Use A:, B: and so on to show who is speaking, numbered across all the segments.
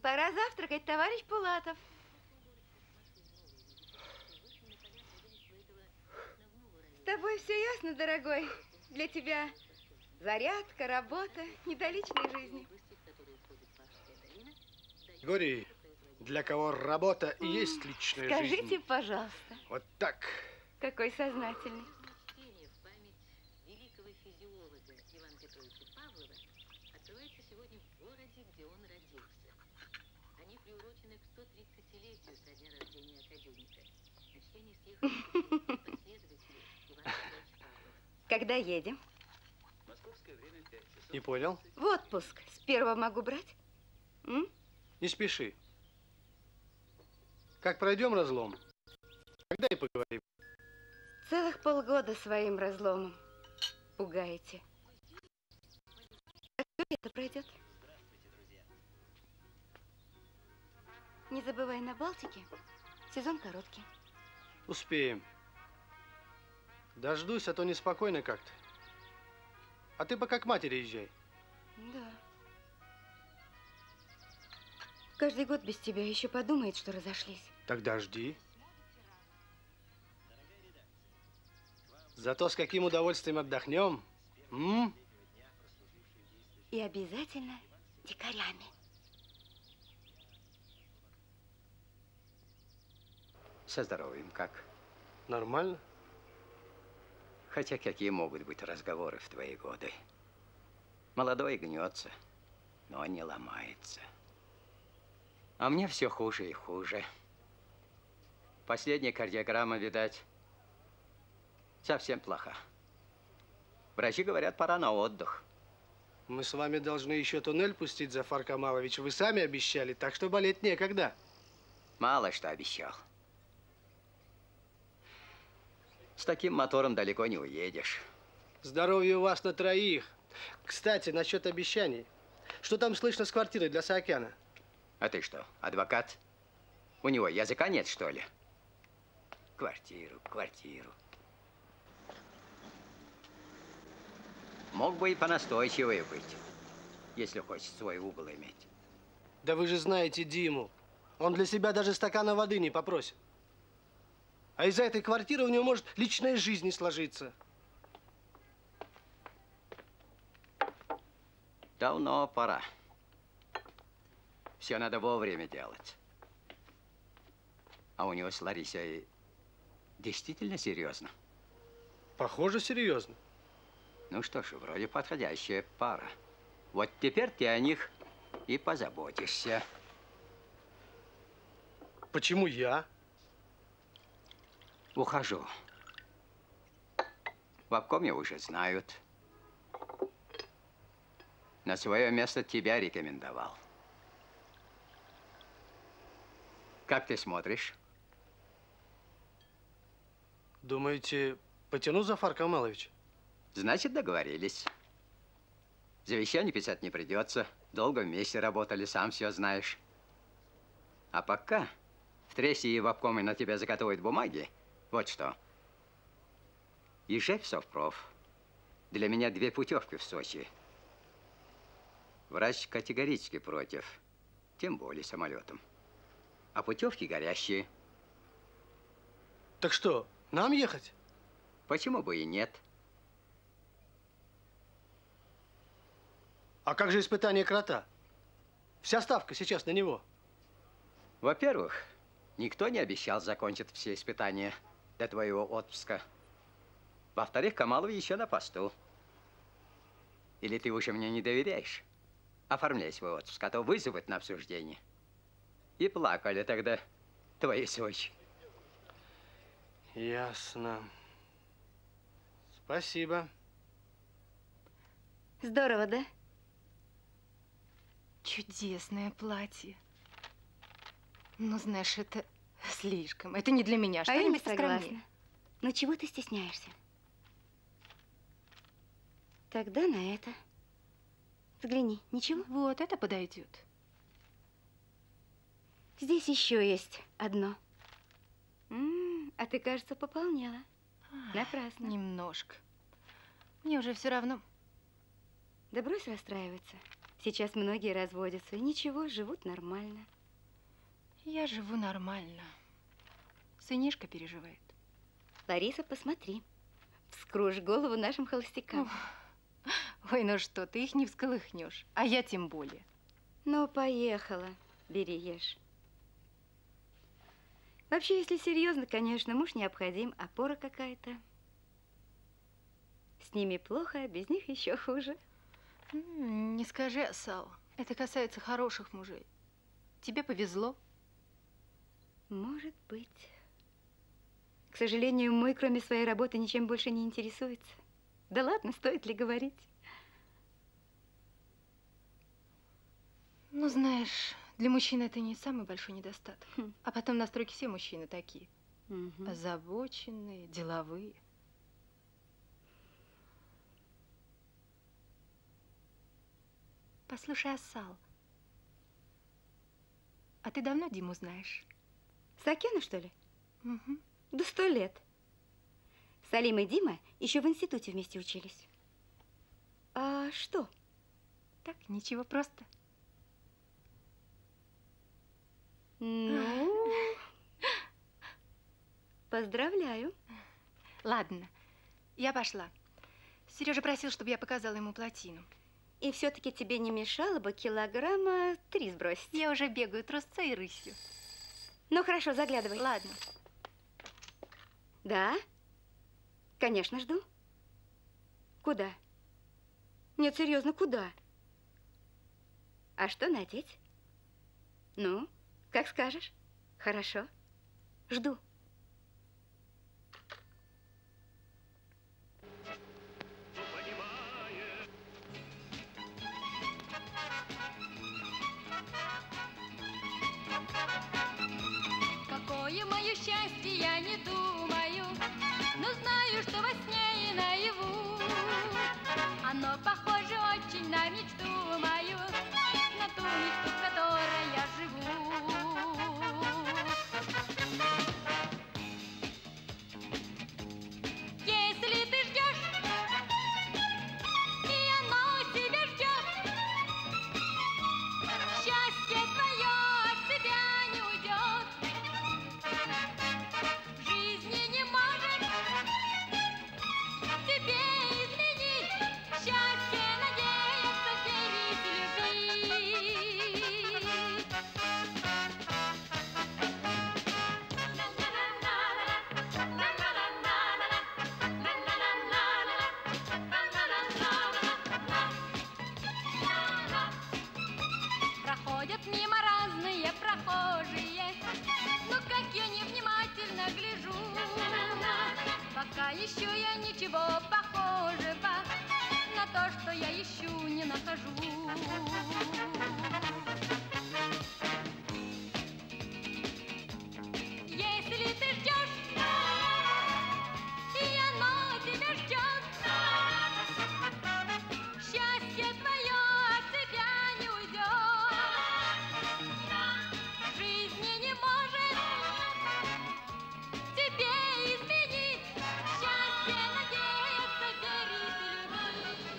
A: Пора завтракать, товарищ Пулатов. С тобой все ясно, дорогой. Для тебя зарядка, работа, не до личной жизни.
B: Григорий, для кого работа и есть личная жизнь.
A: Скажите, пожалуйста.
B: Вот так.
A: Какой сознательный. Когда едем?
B: Не понял?
A: В отпуск. С первого могу брать?
B: Не спеши. Как пройдем разлом, тогда и поговорим.
A: Целых полгода своим разломом пугаете. Как это пройдет? Не забывай, на Балтике сезон короткий.
B: Успеем. Дождусь, а то неспокойно как-то. А ты пока к матери езжай.
A: Да. Каждый год без тебя еще подумает, что разошлись.
B: Тогда жди. Зато с каким удовольствием отдохнем.
A: И обязательно дикарями.
C: Со здоровьем как?
B: Нормально.
C: Хотя какие могут быть разговоры в твои годы? Молодой гнется, но не ломается. А мне все хуже и хуже. Последняя кардиограмма, видать, совсем плоха. Врачи говорят, пора на отдых.
B: Мы с вами должны еще туннель пустить, Зафар Камалович. Вы сами обещали, так что болеть некогда.
C: Мало что обещал. С таким мотором далеко не уедешь.
B: Здоровье у вас на троих. Кстати, насчет обещаний. Что там слышно с квартирой для Саакяна?
C: А ты что, адвокат? У него языка нет, что ли? Квартиру, квартиру. Мог бы и понастойчивее быть, если хочет свой угол иметь.
B: Да вы же знаете Диму. Он для себя даже стакана воды не попросит. А из-за этой квартиры у него может личная жизнь не сложиться.
C: Давно пора. Все надо вовремя делать. А у него с Ларисой действительно серьезно?
B: Похоже, серьезно.
C: Ну что ж, вроде подходящая пара. Вот теперь ты о них и позаботишься.
B: Почему я?
C: Ухожу. В обкоме уже знают. На свое место тебя рекомендовал. Как ты смотришь?
B: Думаете, потяну, Зафар Камалович?
C: Значит, договорились. Завещание писать не придется. Долго вместе работали, сам все знаешь. А пока в трессе и в обкоме на тебя закатывают бумаги, вот что. Езжай в совпроф. Для меня 2 путевки в Сочи. Врач категорически против. Тем более самолетом. А путевки горящие.
B: Так что, нам ехать?
C: Почему бы и нет?
B: А как же испытание крота? Вся ставка сейчас на него.
C: Во-первых, никто не обещал закончить все испытания до твоего отпуска. Во-вторых, Камалов еще на посту. Или ты уже мне не доверяешь? Оформляй свой отпуск, а то вызовут на обсуждение. И плакали тогда твои Сочи.
B: Ясно. Спасибо.
A: Здорово, да?
D: Чудесное платье. Ну, знаешь, это слишком. Это не для меня.
A: А я
D: Что-нибудь
A: не
D: поскромнее.
A: согласна. Ну, чего ты стесняешься? Тогда на это. Взгляни, ничего?
D: Вот, это подойдет.
A: Здесь еще есть одно. А ты, кажется, пополнела. Напрасно.
D: Немножко. Мне уже все равно.
A: Да брось расстраиваться. Сейчас многие разводятся, и ничего, живут нормально.
D: Я живу нормально. Сынишка переживает.
A: Лариса, посмотри. Вскружь голову нашим холостякам.
D: Ой, ну что, ты их не всколыхнешь, а я тем более.
A: Ну, поехала. Бери, ешь. Вообще, если серьезно, конечно, муж необходим, опора какая-то. С ними плохо, а без них еще хуже.
D: Не скажи, Асал. Это касается хороших мужей. Тебе повезло.
A: Может быть. К сожалению, мой, кроме своей работы, ничем больше не интересуется. Да ладно, стоит ли говорить?
D: Ну, знаешь, для мужчин это не самый большой недостаток. А потом на стройке все мужчины такие. Озабоченные, деловые. Послушай, Асал, а ты давно Диму знаешь?
A: Сакена, что ли?
D: Угу.
A: Да 100 лет. Салим и Дима еще в институте вместе учились. А что?
D: Так, ничего, просто.
A: Ну, поздравляю.
D: Ладно, я пошла. Сережа просил, чтобы я показала ему плотину.
A: И все-таки тебе не мешало бы килограмма 3 сбросить.
D: Я уже бегаю трусцой и рысью.
A: Ну, хорошо, заглядывай.
D: Ладно.
A: Да? Конечно, жду. Куда? Нет, серьезно, куда? А что надеть? Ну, как скажешь. Хорошо. Жду.
E: Какое мое счастье, я не думаю, но знаю, что во сне и наяву оно похоже очень на мечту мою, на ту мечту, в которой я живу. Если ты ждешь, и оно тебя ждет, счастье твое от тебя не уйдет. В жизни не может тебе изменить счастье, надеяться, верить, любить. Проходят мимо разные прохожие, но как я невнимательно гляжу, пока еще я ничего похожего на то, что я ищу, не нахожу. Если ты ждешь, и оно тебя ждет, счастье твое от тебя не уйдет. В жизни не может тебе изменить счастье, надеяться, верить и любить.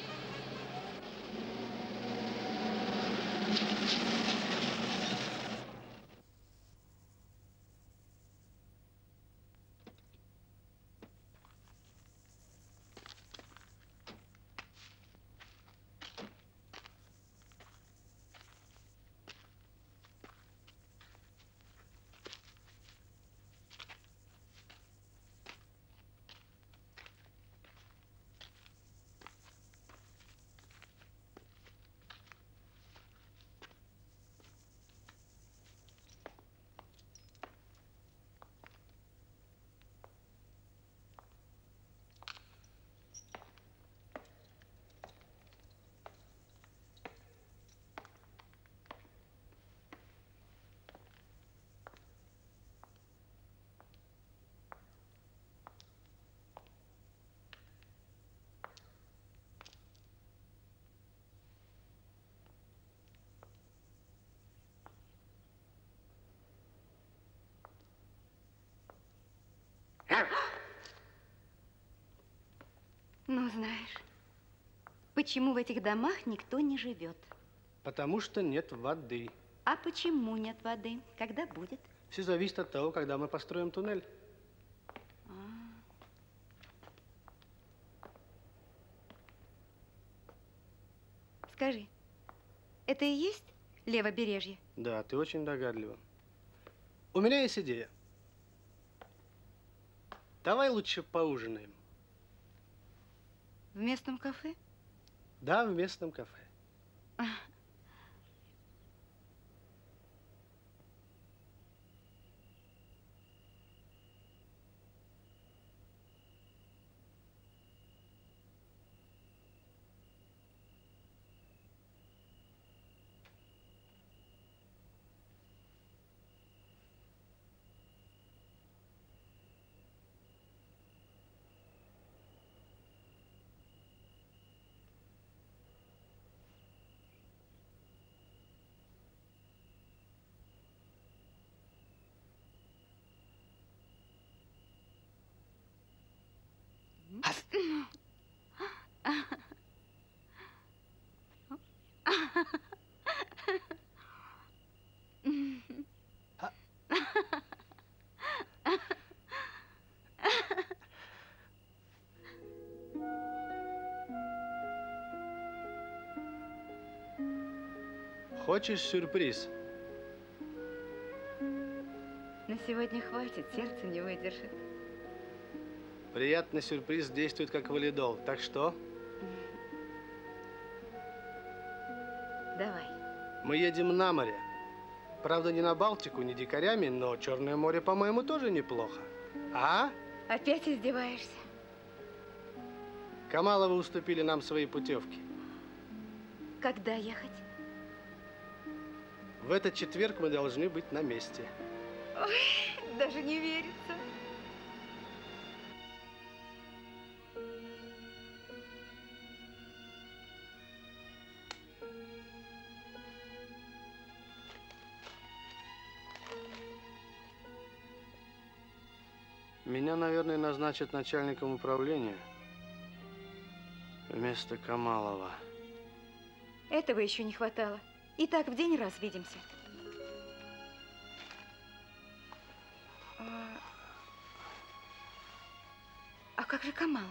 A: Ну, знаешь, почему в этих домах никто не живет?
B: Потому что нет воды.
A: А почему нет воды? Когда будет?
B: Все зависит от того, когда мы построим туннель.
A: Скажи, это и есть левобережье?
B: Да, ты очень догадлива. У меня есть идея. Давай лучше поужинаем.
A: В местном кафе?
B: Да, в местном кафе. Хочешь сюрприз?
A: На сегодня хватит, сердце не выдержит.
B: Приятный сюрприз действует как валидол. Так что?
A: Давай.
B: Мы едем на море. Правда, не на Балтику, не дикарями, но Черное море, по-моему, тоже неплохо. А?
A: Опять издеваешься?
B: Камаловы уступили нам свои путевки.
A: Когда ехать?
B: В этот четверг мы должны быть на месте.
A: Ой, даже не верится.
B: Меня, наверное, назначат начальником управления вместо Камалова.
A: Этого еще не хватало. И так в день раз видимся. А как же Камалов?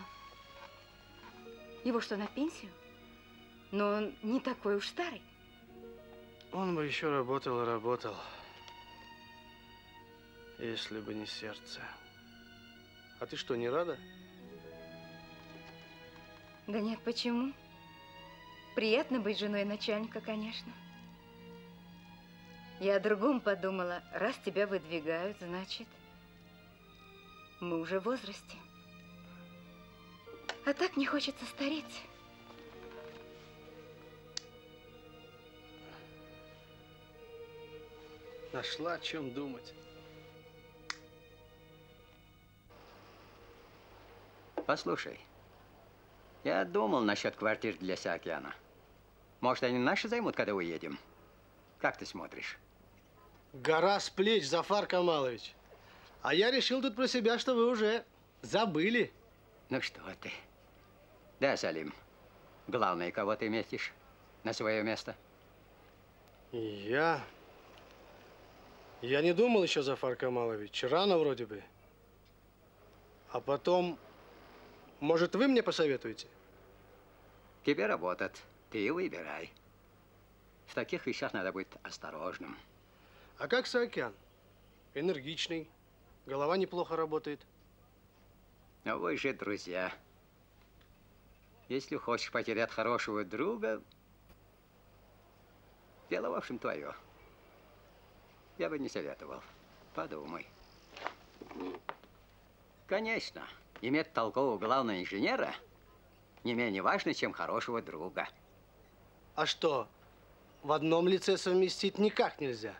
A: Его что, на пенсию? Но он не такой уж старый.
B: Он бы еще работал и работал, если бы не сердце. А ты что, не рада?
A: Да нет, почему? Приятно быть женой начальника, конечно. Я о другом подумала. Раз тебя выдвигают, значит, мы уже в возрасте. А так не хочется стареть.
B: Нашла о чем думать.
C: Послушай, я думал насчет квартир для Саакяна. Может, они наши займут, когда уедем? Как ты смотришь?
B: Гора с плеч, Зафар Камалович. А я решил тут про себя, что вы уже забыли.
C: Ну что ты? Да, Салим. Главное, кого ты метишь на свое место?
B: Я не думал еще, Зафар Камалович. Рано вроде бы. А потом, может, вы мне посоветуете?
C: Тебе работать. Ты выбирай. В таких вещах надо быть осторожным.
B: А как Саакян? Энергичный. Голова неплохо работает.
C: Но вы же друзья. Если хочешь потерять хорошего друга, дело, в общем, твое. Я бы не советовал. Подумай. Конечно, иметь толкового главного инженера не менее важно, чем хорошего друга.
B: А что, в одном лице совместить никак нельзя?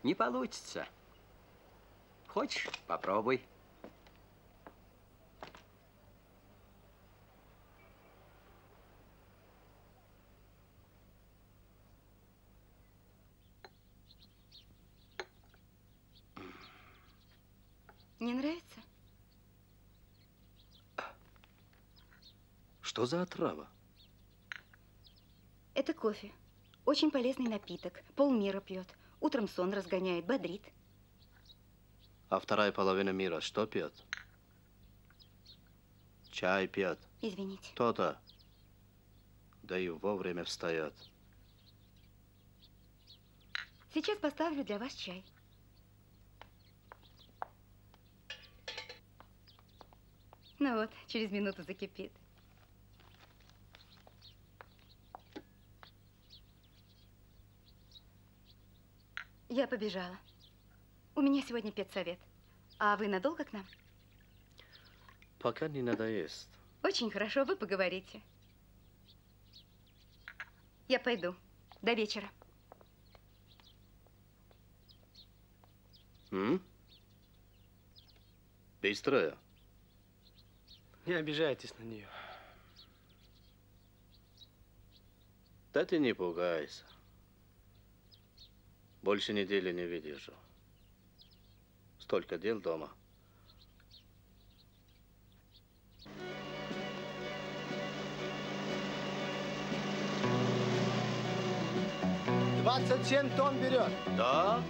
C: Не получится. Хочешь, попробуй.
A: Не нравится?
B: Что за отрава?
A: Это кофе. Очень полезный напиток. Полмира пьет. Утром сон разгоняет, бодрит.
F: А вторая половина мира что пьет? Чай пьет.
A: Извините.
F: То-то. Да и вовремя встает.
A: Сейчас поставлю для вас чай. Ну вот, через минуту закипит. Я побежала. У меня сегодня педсовет. А вы надолго к нам?
F: Пока не надоест.
A: Очень хорошо, вы поговорите. Я пойду. До вечера.
F: Быстрая.
B: Не обижайтесь на нее.
F: Да ты не пугайся. Больше недели не видишь. Столько дел дома.
B: «27 тонн берет».
F: Да?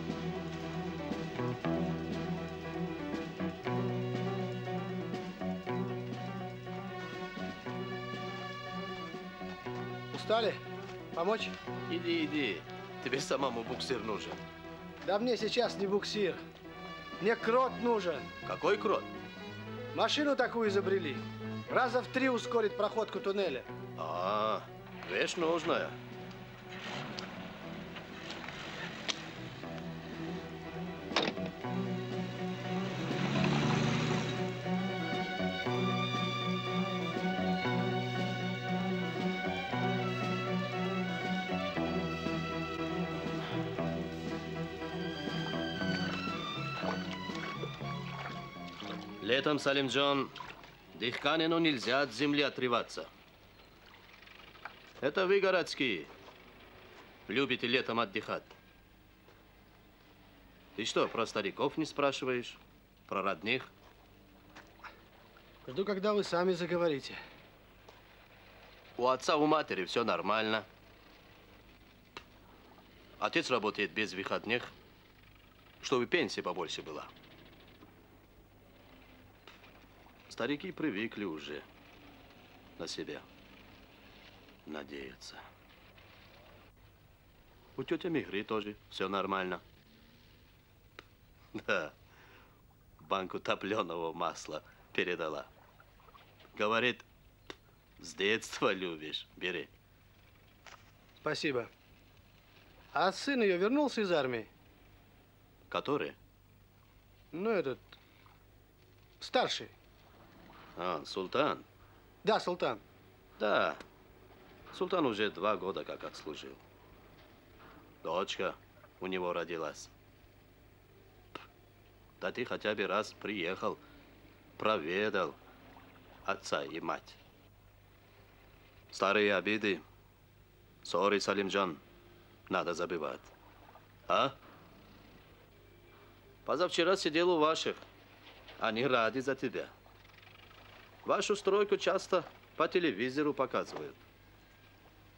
B: Устали? Помочь?
F: Иди, иди. Тебе самому буксир нужен.
B: Да мне сейчас не буксир. Мне крот нужен.
F: Какой крот?
B: Машину такую изобрели. Раза в 3 ускорит проходку туннеля.
F: А, вещь нужная. Летом, Салимджон, дыхканину нельзя от земли отрываться. Это вы, городские, любите летом отдыхать. Ты что, про стариков не спрашиваешь? Про родных?
B: Жду, когда вы сами заговорите.
F: У отца, у матери все нормально. Отец работает без выходных, чтобы пенсия побольше была. Старики привыкли уже на себя надеяться. У тети Мигры тоже все нормально. Да, банку топленого масла передала. Говорит, с детства любишь, бери.
B: Спасибо. А сын ее вернулся из армии?
F: Который?
B: Ну, этот, старший.
F: А, Султан?
B: Да, Султан.
F: Да. Султан уже 2 года как отслужил. Дочка у него родилась. Да ты хотя бы раз приехал, проведал отца и мать. Старые обиды, ссоры, Салимджан, надо забывать. А? Позавчера сидел у ваших. Они рады за тебя. Вашу стройку часто по телевизору показывают.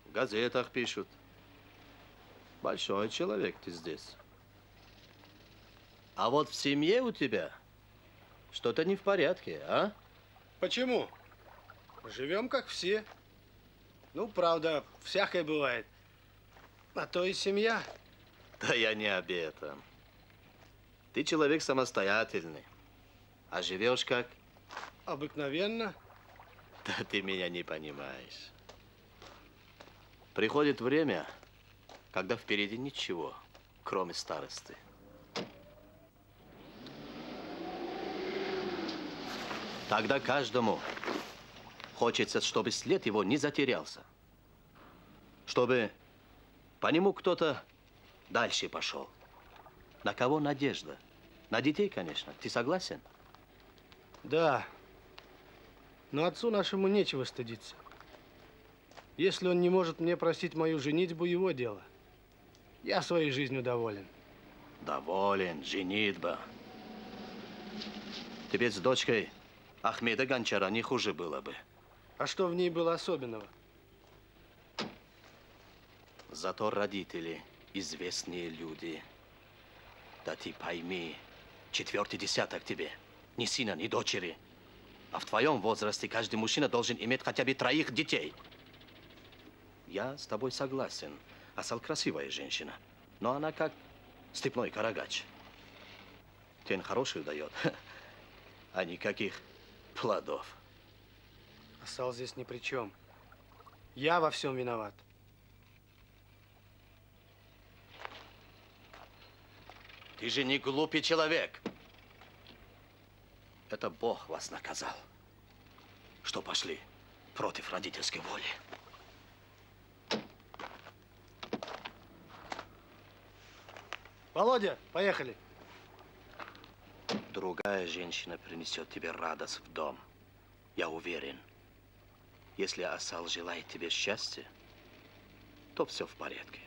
F: В газетах пишут. Большой человек ты здесь. А вот в семье у тебя что-то не в порядке, а?
B: Почему? Живем как все. Ну, правда, всякое бывает. А то и семья.
F: Да я не об этом. Ты человек самостоятельный. А живешь как?
B: Обыкновенно.
F: Да ты меня не понимаешь. Приходит время, когда впереди ничего, кроме старости. Тогда каждому хочется, чтобы след его не затерялся. Чтобы по нему кто-то дальше пошел. На кого надежда? На детей, конечно. Ты согласен?
B: Да. Но отцу нашему нечего стыдиться. Если он не может мне простить мою женитьбу, его дело. Я своей жизнью доволен.
F: Доволен, женитьба. Тебе с дочкой Ахмеда Гончара не хуже было бы.
B: А что в ней было особенного?
F: Зато родители известные люди. Да ты пойми, 4-й десяток тебе. Ни сына, ни дочери. А в твоем возрасте каждый мужчина должен иметь хотя бы 3 детей. Я с тобой согласен. Асал красивая женщина. Но она как степной карагач. Тень хорошую дает, а никаких плодов.
B: Асал здесь ни при чем. Я во всем виноват.
F: Ты же не глупый человек. Это Бог вас наказал, что пошли против родительской воли.
B: Володя, поехали.
F: Другая женщина принесет тебе радость в дом. Я уверен. Если Асал желает тебе счастья, то все в порядке.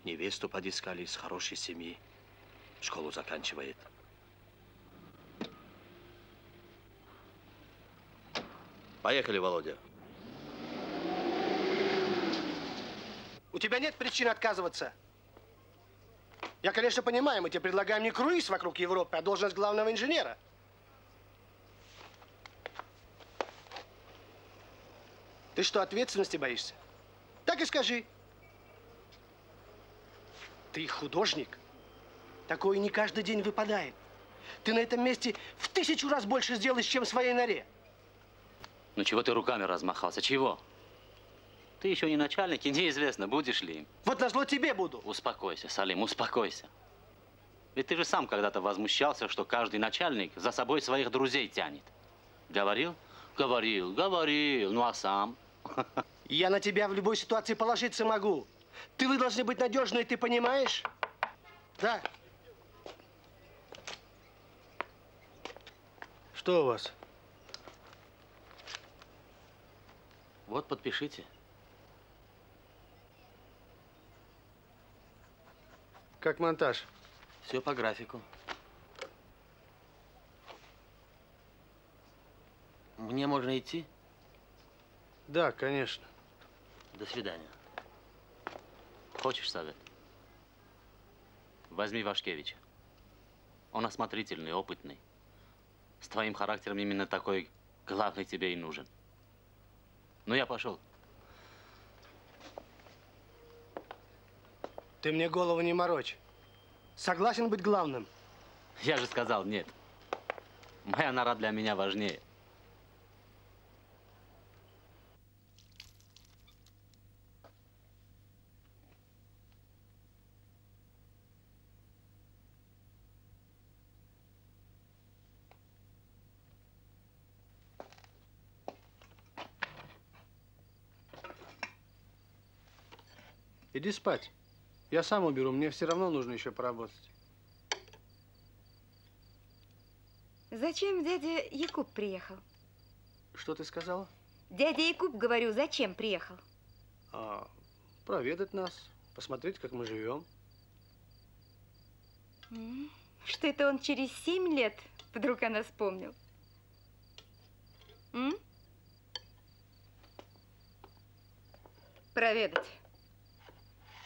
F: Невесту подыскали из хорошей семьи. Школу заканчивает. Поехали, Володя.
B: У тебя нет причин отказываться. Я, конечно, понимаю, мы тебе предлагаем не круиз вокруг Европы, а должность главного инженера. Ты что, ответственности боишься? Так и скажи. Ты художник. Такое не каждый день выпадает. Ты на этом месте в 1000 раз больше сделаешь, чем в своей норе.
G: Ну чего ты руками размахался? Чего? Ты еще не начальник, и неизвестно, будешь ли им.
B: Вот назло тебе буду.
G: Успокойся, Салим, успокойся. Ведь ты же сам когда-то возмущался, что каждый начальник за собой своих друзей тянет. Говорил? Говорил, говорил. Ну а сам?
B: Я на тебя в любой ситуации положиться могу. Вы должны быть надежны, ты понимаешь? Да. Что у вас?
G: Вот, подпишите.
B: Как монтаж?
G: Все по графику. Мне можно идти?
B: Да, конечно.
G: До свидания. Хочешь совет? Возьми Вашкевича. Он осмотрительный, опытный. С твоим характером именно такой главный тебе и нужен. Ну, я пошел.
B: Ты мне голову не морочь. Согласен быть главным?
G: Я же сказал нет. Моя нора для меня важнее.
B: Иди спать. Я сам уберу, мне все равно нужно еще поработать.
A: Зачем дядя Якуб приехал?
B: Что ты сказала?
A: Дядя Якуб, говорю, зачем приехал?
B: Проведать нас, посмотреть, как мы живем.
A: Что это он через 7 лет вдруг о нас вспомнил? Проведать.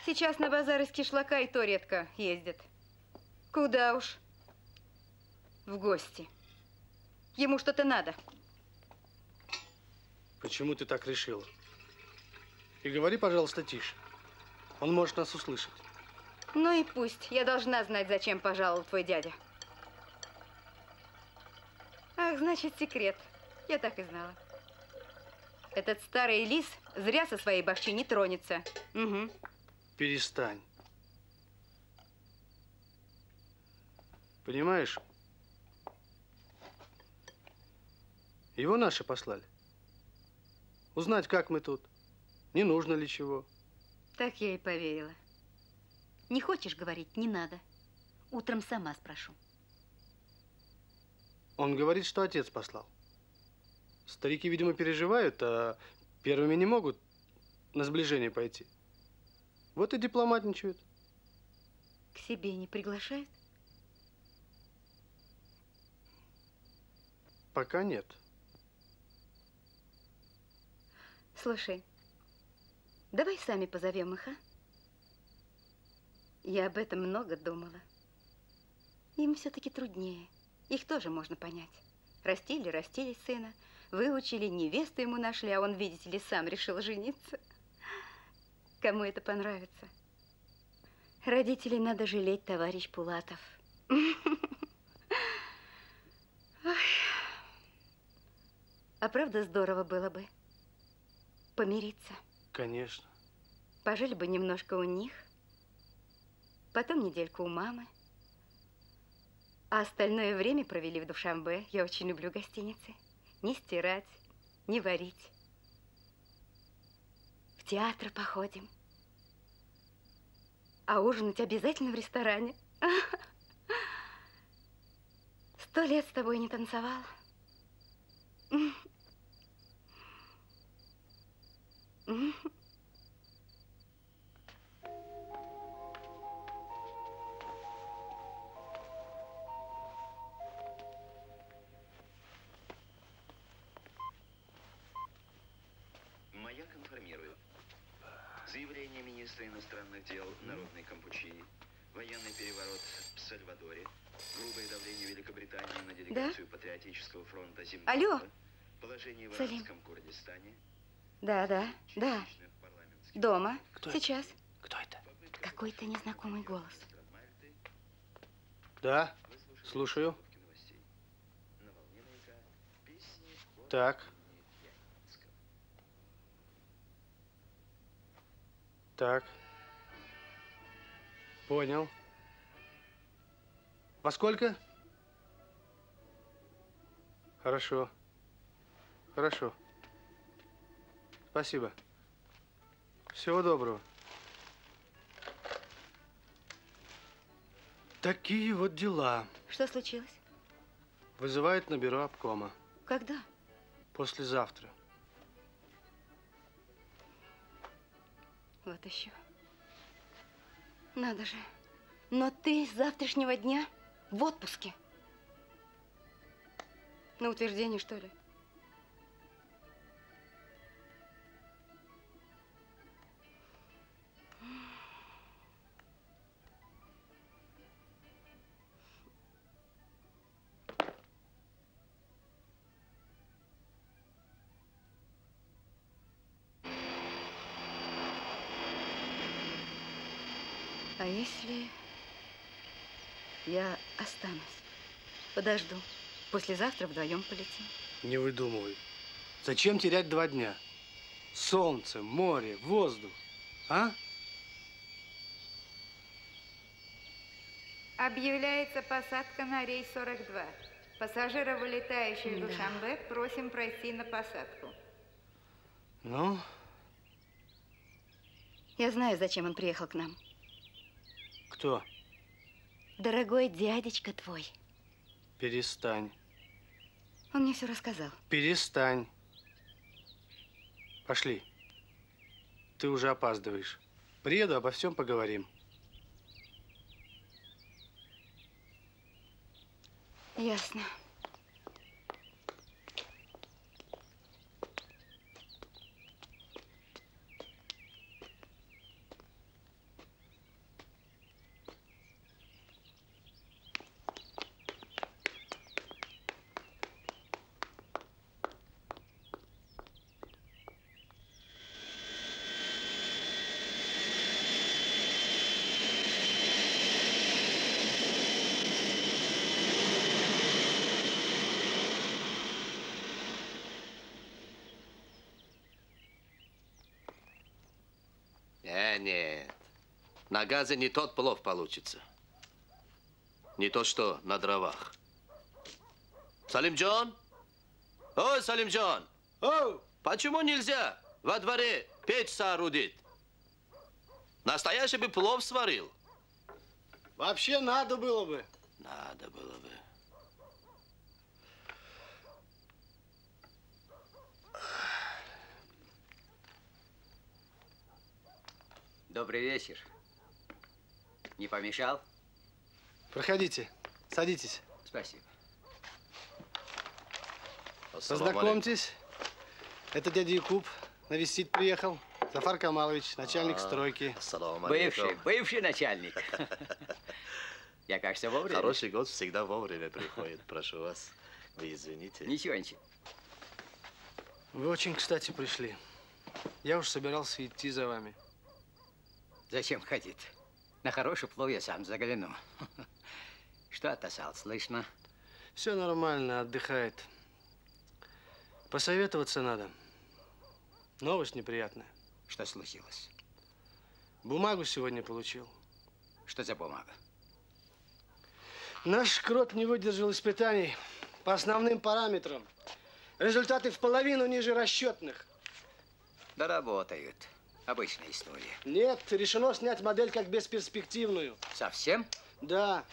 A: Сейчас на базар из кишлака и то редко ездят. Куда уж? В гости. Ему что-то надо.
B: Почему ты так решила? И говори, пожалуйста, тише. Он может нас услышать.
A: Ну и пусть. Я должна знать, зачем пожаловал твой дядя. Ах, значит, секрет. Я так и знала. Этот старый лис зря со своей башки не тронется. Угу.
B: Перестань. Понимаешь, его наши послали. Узнать, как мы тут. Не нужно ли чего.
A: Так я и поверила.
H: Не хочешь говорить, не надо. Утром сама спрошу.
B: Он говорит, что отец послал. Старики, видимо, переживают, а первыми не могут на сближение пойти. Вот и дипломатничают.
A: К себе не приглашают?
B: Пока нет.
A: Слушай, Давай сами позовем их, а? Я об этом много думала. Им все-таки труднее. Их тоже можно понять. Растили сына, выучили, невесту ему нашли, а он, видите ли, сам решил жениться. Кому это понравится? Родителей надо жалеть, товарищ Пулатов. А правда здорово было бы помириться?
B: Конечно.
A: Пожили бы немножко у них, потом недельку у мамы, а остальное время провели в Душанбе. Я очень люблю гостиницы. Не стирать, не варить. В театр походим. А ужинать обязательно в ресторане. 100 лет с тобой не танцевала.
I: Маяк информирует. Заявление министра иностранных дел Народной Кампучии, военный переворот в Сальвадоре, грубое давление Великобритании на делегацию Патриотического фронта Зимбабве,
A: Алло.
I: положение в
A: Салим.
I: Иранском Курдистане.
A: Да. Дома.
B: Кто
A: Сейчас.
B: это? Кто это?
A: Какой-то незнакомый голос.
B: Да, слушаю. Так. Так. Понял. Во сколько? Хорошо. Хорошо. Спасибо. Всего доброго. Такие вот дела.
A: Что случилось?
B: Вызывают на бюро обкома.
A: Когда?
B: Послезавтра.
A: Вот еще. Надо же. Но ты с завтрашнего дня в отпуске. На утверждение, что ли? А если я останусь? Подожду. Послезавтра вдвоем полетим.
B: Не выдумывай. Зачем терять 2 дня? Солнце, море, воздух. А?
J: Объявляется посадка на рейс 42. Пассажиров, вылетающих в Душанбе, просим пройти на посадку.
B: Ну?
A: Я знаю, зачем он приехал к нам.
B: Кто?
A: Дорогой дядечка твой.
B: Перестань.
A: Он мне все рассказал.
B: Перестань. Пошли. Ты уже опаздываешь. Приеду, обо всем поговорим.
A: Ясно.
F: Нет. На газе не тот плов получится. Не то, что на дровах. Салимджон? Ой, Салимджон!
B: Оу!
F: Почему нельзя во дворе печь соорудить? Настоящий бы плов сварил.
B: Вообще надо было бы.
F: Надо было бы.
C: Добрый вечер. Не помешал?
B: Проходите, садитесь.
C: Спасибо.
B: Познакомьтесь. Это дядя Якуб навестить приехал. Зафар Камалович, начальник стройки.
F: Салам алейкум.
C: Бывший начальник. Я, кажется, вовремя.
F: Хороший гость всегда вовремя приходит. Прошу вас, вы извините.
C: Ничего, ничего.
B: Вы очень кстати пришли. Я уж собирался идти за вами.
C: Зачем ходить? На хороший плов я сам загляну. Что отосал, слышно?
B: Все нормально, отдыхает. Посоветоваться надо. Новость неприятная.
C: Что случилось?
B: Бумагу сегодня получил.
C: Что за бумага?
B: Наш крот не выдержал испытаний по основным параметрам. Результаты в половину ниже расчетных.
C: Доработают. Обычная история.
B: Нет, решено снять модель как бесперспективную.
C: Совсем?
B: Да.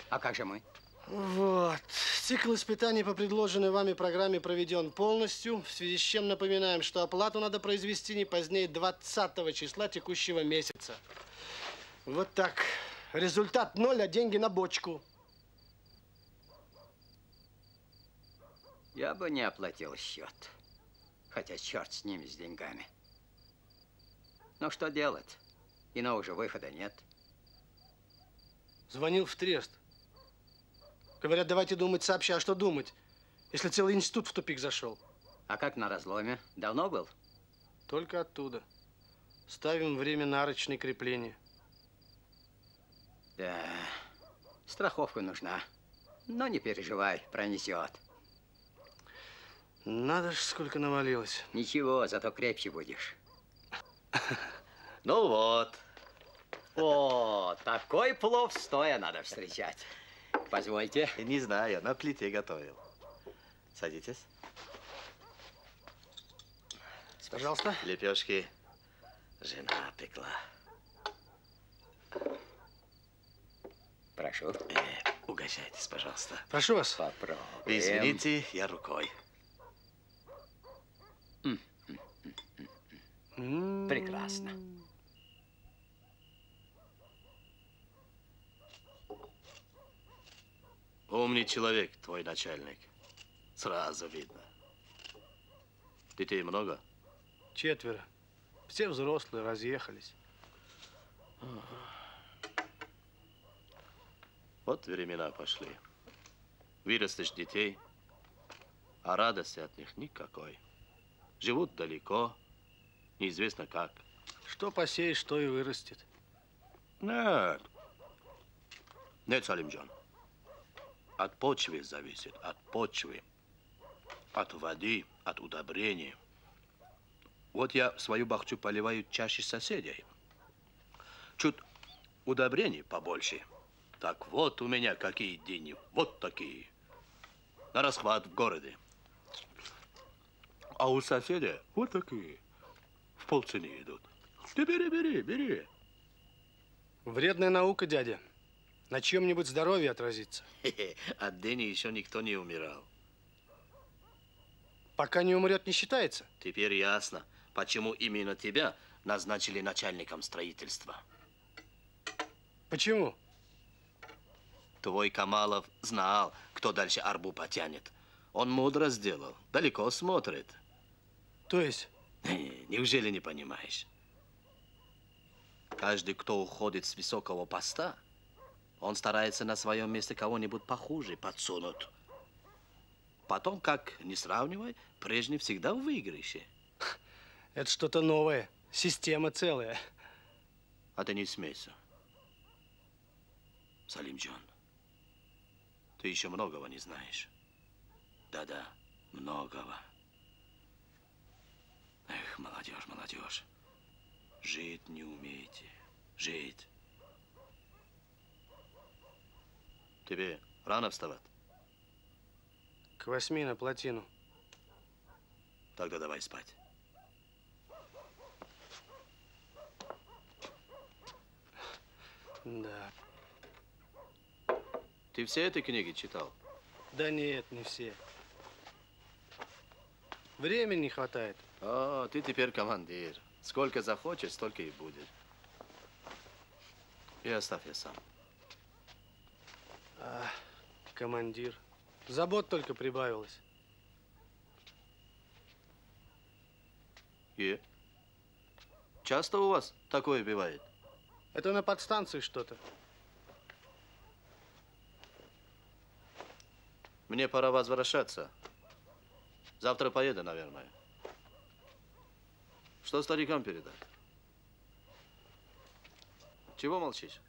C: А как же мы?
B: Вот. Цикл испытаний по предложенной вами программе проведен полностью, в связи с чем напоминаем, что оплату надо произвести не позднее 20 числа текущего месяца. Вот так. Результат 0, а деньги на бочку.
C: Я бы не оплатил счет. Хотя черт с ними, с деньгами. Но что делать? Иного же выхода нет.
B: Звонил в Трест. Говорят, давайте думать сообща. А что думать, если целый институт в тупик зашел?
C: А как на разломе? Давно был?
B: Только оттуда. Ставим время нарочное крепление.
C: Да, страховка нужна. Но не переживай, пронесет.
B: Надо ж, сколько навалилось.
C: Ничего, зато крепче будешь.
F: Ну вот.
C: О, такой плов стоя надо встречать. Позвольте.
F: Не знаю, на плите готовил. Садитесь.
B: Пожалуйста.
F: Лепешки жена пекла.
C: Прошу.
F: Угощайтесь, пожалуйста.
B: Прошу вас.
C: Попробуем.
F: Извините, я рукой.
C: Прекрасно.
F: Умный человек, твой начальник. Сразу видно. Детей много?
B: 4. Все взрослые, разъехались.
F: Вот времена пошли. Вырастешь детей, а радости от них никакой. Живут далеко, неизвестно как.
B: Что посеешь, то и вырастет.
F: Нет. Нет, Салимджан. От почвы зависит, от почвы. От воды, от удобрений. Вот я свою бахчу поливаю чаще соседей. Чуть удобрений побольше. Так вот у меня какие дни, вот такие. На расхват в городе. А у соседей вот такие. В полцены идут. Ты бери, бери, бери.
B: Вредная наука, дядя. На чьем-нибудь здоровье отразится.
F: От Дени еще никто не умирал.
B: Пока не умрет, не считается.
F: Теперь ясно, почему именно тебя назначили начальником строительства.
B: Почему?
F: Твой Камалов знал, кто дальше арбу потянет. Он мудро сделал, далеко смотрит.
B: То есть?
F: Неужели не понимаешь? Каждый, кто уходит с высокого поста, он старается на своем месте кого-нибудь похуже подсунуть. Потом, как не сравнивай, прежний всегда в выигрыше.
B: Это что-то новое. Система целая.
F: А ты не смейся. Салимджан, ты еще многого не знаешь. Да-да, многого. Эх, молодежь, молодежь. Жить не умеете. Жить. Тебе рано вставать?
B: К 8 на плотину.
F: Тогда давай спать.
B: Да.
F: Ты все эти книги читал?
B: Да нет, не все. Времени не хватает.
F: О, ты теперь командир. Сколько захочешь, столько и будет. И оставь я сам.
B: Командир. Забот только прибавилось.
F: И Часто у вас такое бывает?
B: Это на подстанции что-то.
F: Мне пора возвращаться. Завтра поеду, наверное. Что старикам передать? Чего молчишь?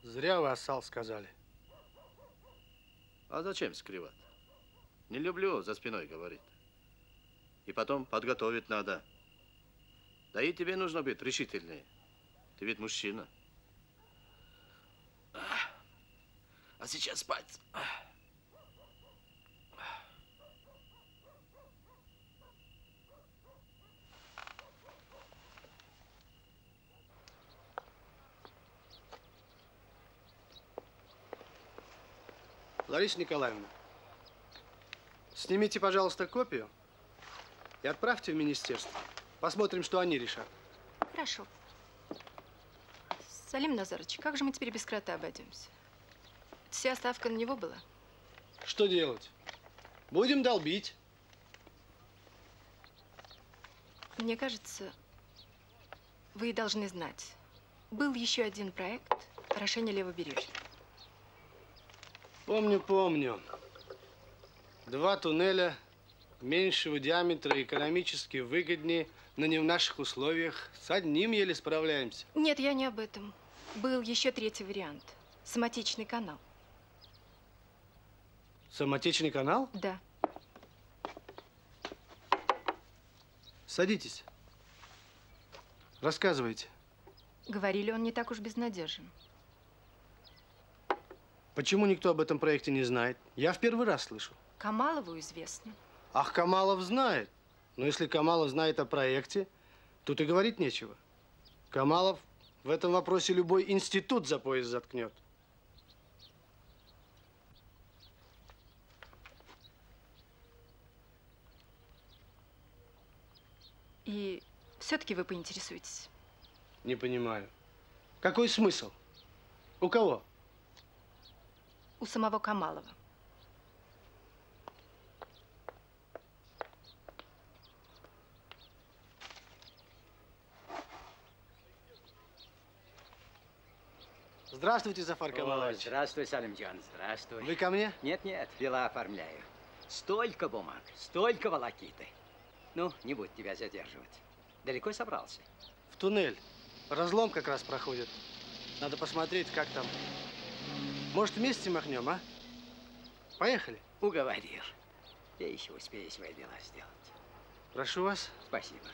B: Зря вы осал сказали.
F: А зачем скрывать? Не люблю за спиной говорить. И потом подготовить надо. Да и тебе нужно быть решительнее. Ты ведь мужчина. А сейчас спать.
B: Лариса Николаевна, снимите, пожалуйста, копию и отправьте в министерство. Посмотрим, что они решат.
D: Хорошо. Салим Назарович, как же мы теперь без крота обойдемся? Вся ставка на него была?
B: Что делать? Будем долбить.
D: Мне кажется, вы должны знать. Был еще один проект орошения левобережья.
B: Помню, помню. 2 туннеля меньшего диаметра, экономически выгоднее, но не в наших условиях. С одним еле справляемся.
D: Нет, я не об этом. Был еще 3-й вариант. Самотечный канал.
B: Самотечный канал?
D: Да.
B: Садитесь. Рассказывайте.
D: Говорили, он не так уж безнадежен.
B: Почему никто об этом проекте не знает? Я в первый раз слышу.
D: Камалову известно.
B: Ах, Камалов знает. Но если Камалов знает о проекте, тут и говорить нечего. Камалов в этом вопросе любой институт за пояс заткнет.
D: И все-таки вы поинтересуетесь.
B: Не понимаю. Какой смысл? У кого?
D: У самого Камалова.
B: Здравствуйте, Зафар Камалович.
C: Здравствуй, Салимджан, здравствуй.
B: Вы ко мне?
C: Нет, дела оформляю. Столько бумаг, столько волокиты. Ну, не буду тебя задерживать. Далеко собрался?
B: В туннель. Разлом как раз проходит. Надо посмотреть, как там. Может, вместе махнем, а? Поехали.
C: Уговорил. Я еще успею свои дела сделать.
B: Прошу вас.
C: Спасибо.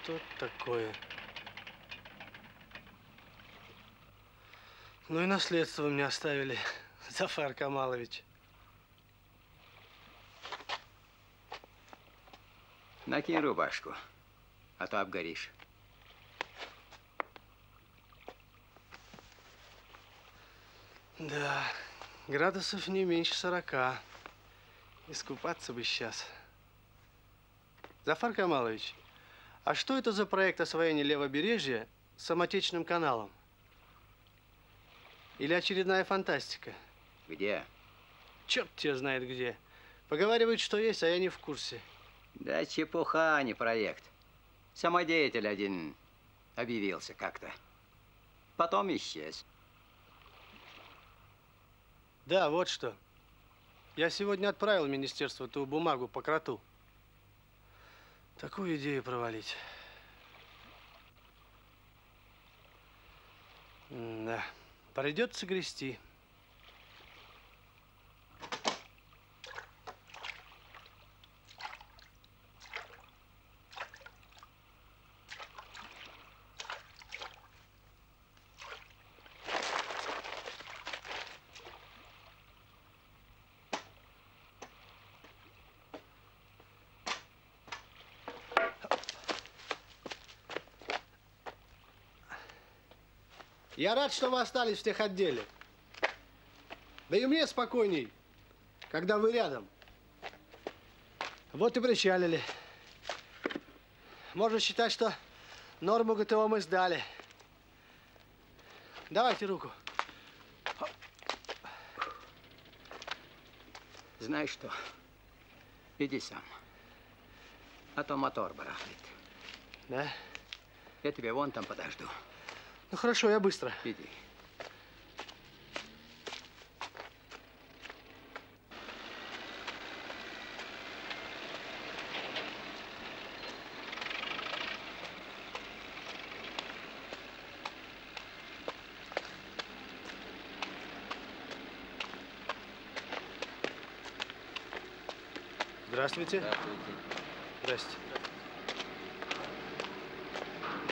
B: Что такое? Ну и наследство мне оставили, Зафар Камалович.
C: Накинь рубашку, а то обгоришь.
B: Да, градусов не меньше 40. Искупаться бы сейчас. Зафар Камалович, а что это за проект освоения левобережья с самотечным каналом? Или очередная фантастика?
C: Где?
B: Черт тебя знает где. Поговаривают, что есть, а я не в курсе.
C: Да чепуха, а не проект. Самодеятель один объявился как-то. Потом исчез.
B: Да, вот что. Я сегодня отправил в министерство ту бумагу по кроту. Такую идею провалить. Да, придется грести. Я рад, что вы остались в техотделе. Да и мне спокойней, когда вы рядом. Вот и причалили. Можно считать, что норму ГТО мы сдали. Давайте руку.
C: Знаешь что? Иди сам. А то мотор барахлит.
B: Да?
C: Я тебя вон там подожду.
B: Ну хорошо, я быстро.
C: Иди.
B: Здравствуйте. Здрасте.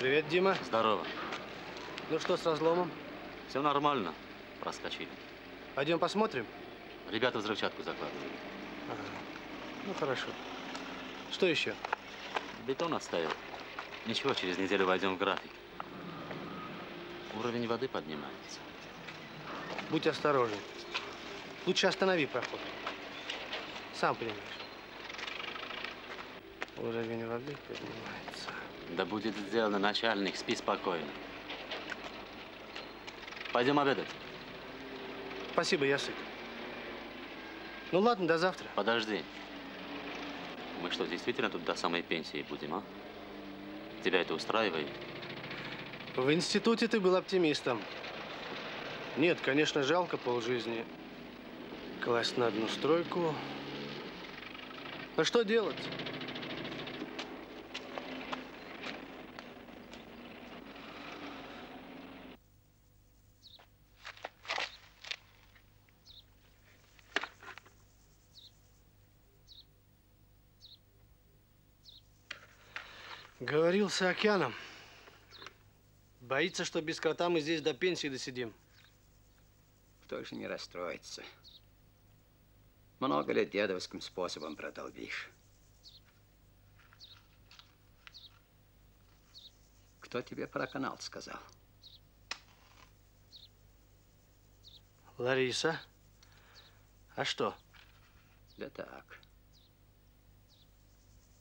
B: Привет, Дима.
G: Здорово.
B: Ну что с разломом?
G: Все нормально. Проскочили.
B: Пойдем посмотрим?
G: Ребята взрывчатку закладывают.
B: Ага. Ну хорошо. Что еще?
G: Бетон оставил. Ничего, через неделю войдем в график. Уровень воды поднимается.
B: Будь осторожен. Лучше останови проход. Сам понимаешь. Уровень воды поднимается.
G: Да будет сделано, начальник. Спи спокойно. Пойдем обедать.
B: Спасибо, я сыт. Ну ладно, до завтра.
G: Подожди. Мы что, действительно тут до самой пенсии будем, а? Тебя это устраивает?
B: В институте ты был оптимистом. Нет, конечно, жалко полжизни класть на одну стройку. А что делать? Говорил с океаном. Боится, что без крота мы здесь до пенсии досидим.
C: Кто же не расстроится? Много лет дедовским способом продолбишь. Кто тебе про канал сказал?
B: Лариса. А что?
C: Да так.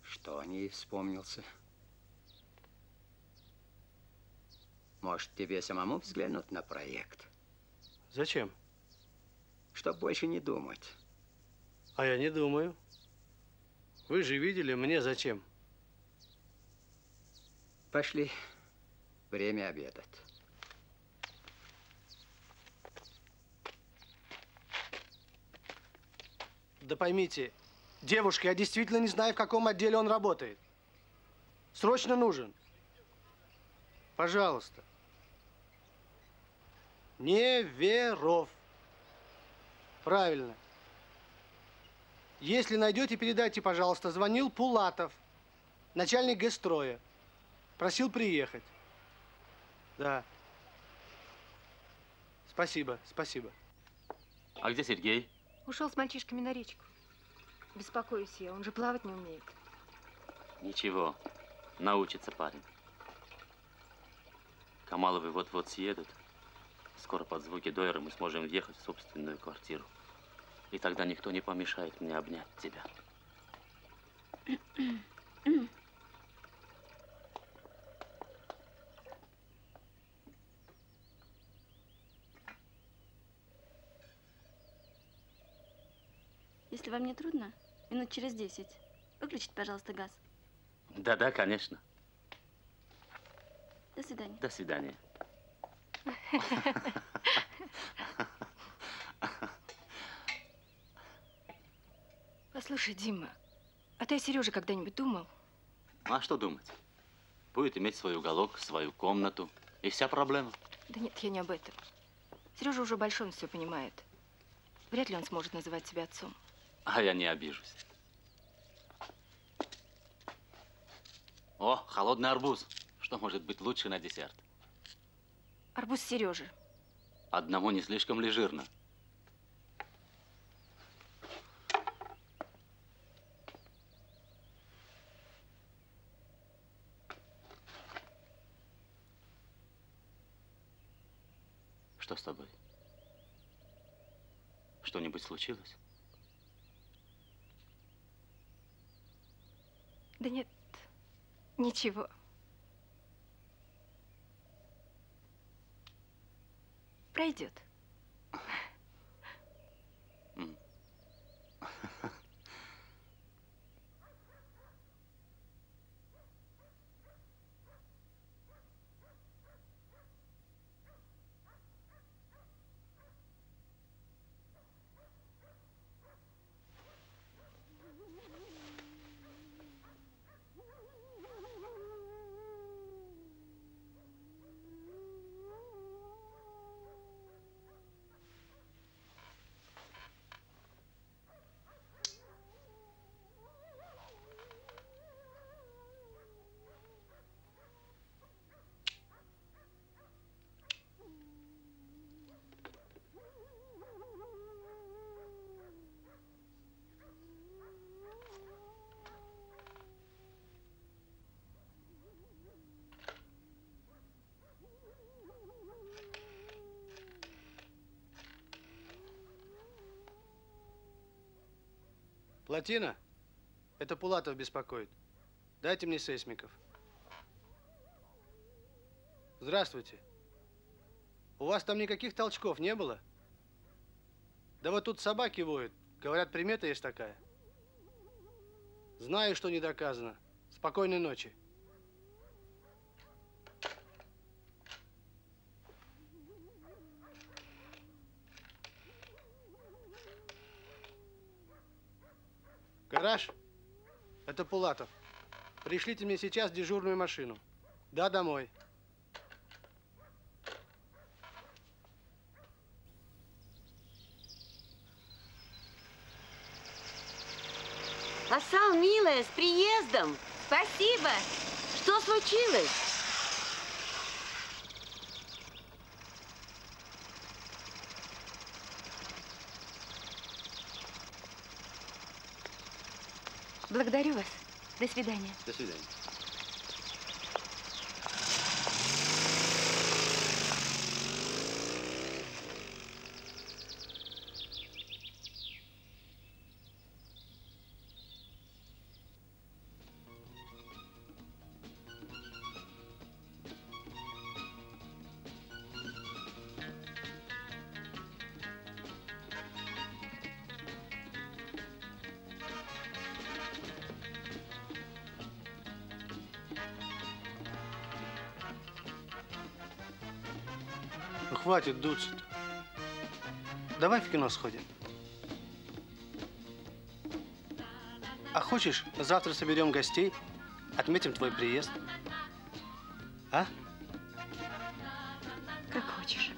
C: Что о ней вспомнился? Может, тебе самому взглянуть на проект?
B: Зачем?
C: Чтоб больше не думать.
B: А я не думаю. Вы же видели, мне зачем?
C: Пошли. Время обедать.
B: Да поймите, девушка, я действительно не знаю, в каком отделе он работает. Срочно нужен. Пожалуйста. Неверов. Правильно. Если найдете, передайте, пожалуйста, звонил Пулатов, начальник Г-строя. Просил приехать. Да. Спасибо, спасибо.
G: А где Сергей?
D: Ушел с мальчишками на речку. Беспокоюсь я, он же плавать не умеет.
G: Ничего, научится парень. Камаловы вот-вот съедут. Скоро под звуки дойера мы сможем въехать в собственную квартиру. И тогда никто не помешает мне обнять тебя.
K: Если вам не трудно, минут через 10. Выключите, пожалуйста, газ.
G: Да-да, конечно.
K: До свидания.
G: До свидания.
D: Послушай, Дима, а ты о Сереже когда-нибудь думал?
G: А что думать? Будет иметь свой уголок, свою комнату. И вся проблема.
D: Да нет, я не об этом. Сережа уже большой, он все понимает. Вряд ли он сможет называть себя отцом.
G: А я не обижусь. О, холодный арбуз. Что может быть лучше на десерт?
D: Арбуз Сережи.
G: Одному не слишком ли жирно? Что с тобой? Что-нибудь случилось?
D: Да нет, ничего. Пройдет.
B: Плотина? Это Пулатов беспокоит. Дайте мне сейсмиков. Здравствуйте. У вас там никаких толчков не было? Да вот тут собаки воют. Говорят, примета есть такая. Знаю, что не доказано. Спокойной ночи. Гараж? Это Пулатов. Пришлите мне сейчас дежурную машину. Да, домой.
L: Асал, милая, с приездом!
J: Спасибо!
L: Что случилось?
A: Благодарю вас. До свидания.
F: До свидания.
B: Ну, хватит дуться-то. Давай в кино сходим. А хочешь, завтра соберем гостей, отметим твой приезд? А?
A: Как хочешь.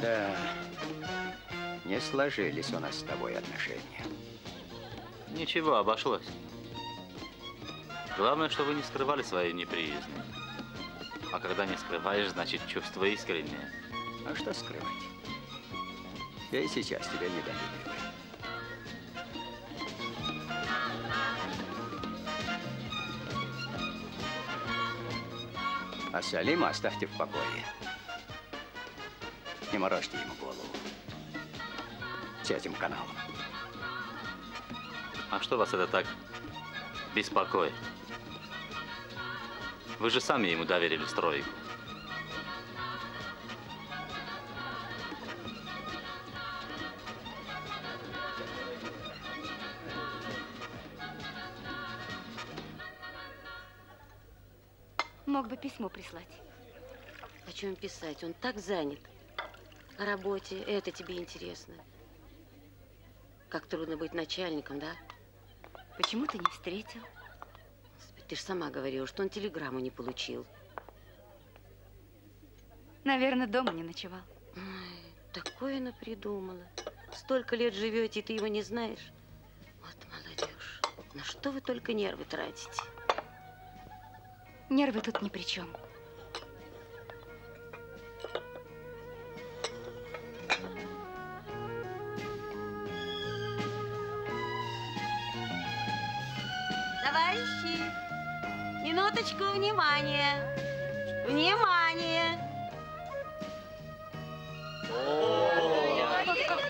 C: Да, не сложились у нас с тобой отношения.
G: Ничего, обошлось. Главное, что вы не скрывали своей неприязни. А когда не скрываешь, значит, чувство искреннее.
C: А что скрывать? Я и сейчас тебя недолюбливаю. А Салима оставьте в покое. Не морочьте ему голову с этим каналом.
G: А что вас это так беспокоит? Вы же сами ему доверили стройку.
H: Мог бы письмо прислать.
L: О чем писать? Он так занят. О работе. Это тебе интересно. Как трудно быть начальником, да?
H: Почему ты не встретил?
L: Господи, ты же сама говорила, что он телеграмму не получил.
H: Наверное, дома не ночевал.
L: Ой, такое напридумала. Столько лет живете, и ты его не знаешь. Вот молодежь. На что вы только нервы тратите?
H: Нервы тут ни при чем.
L: Товарищи, минуточку внимания. Внимание!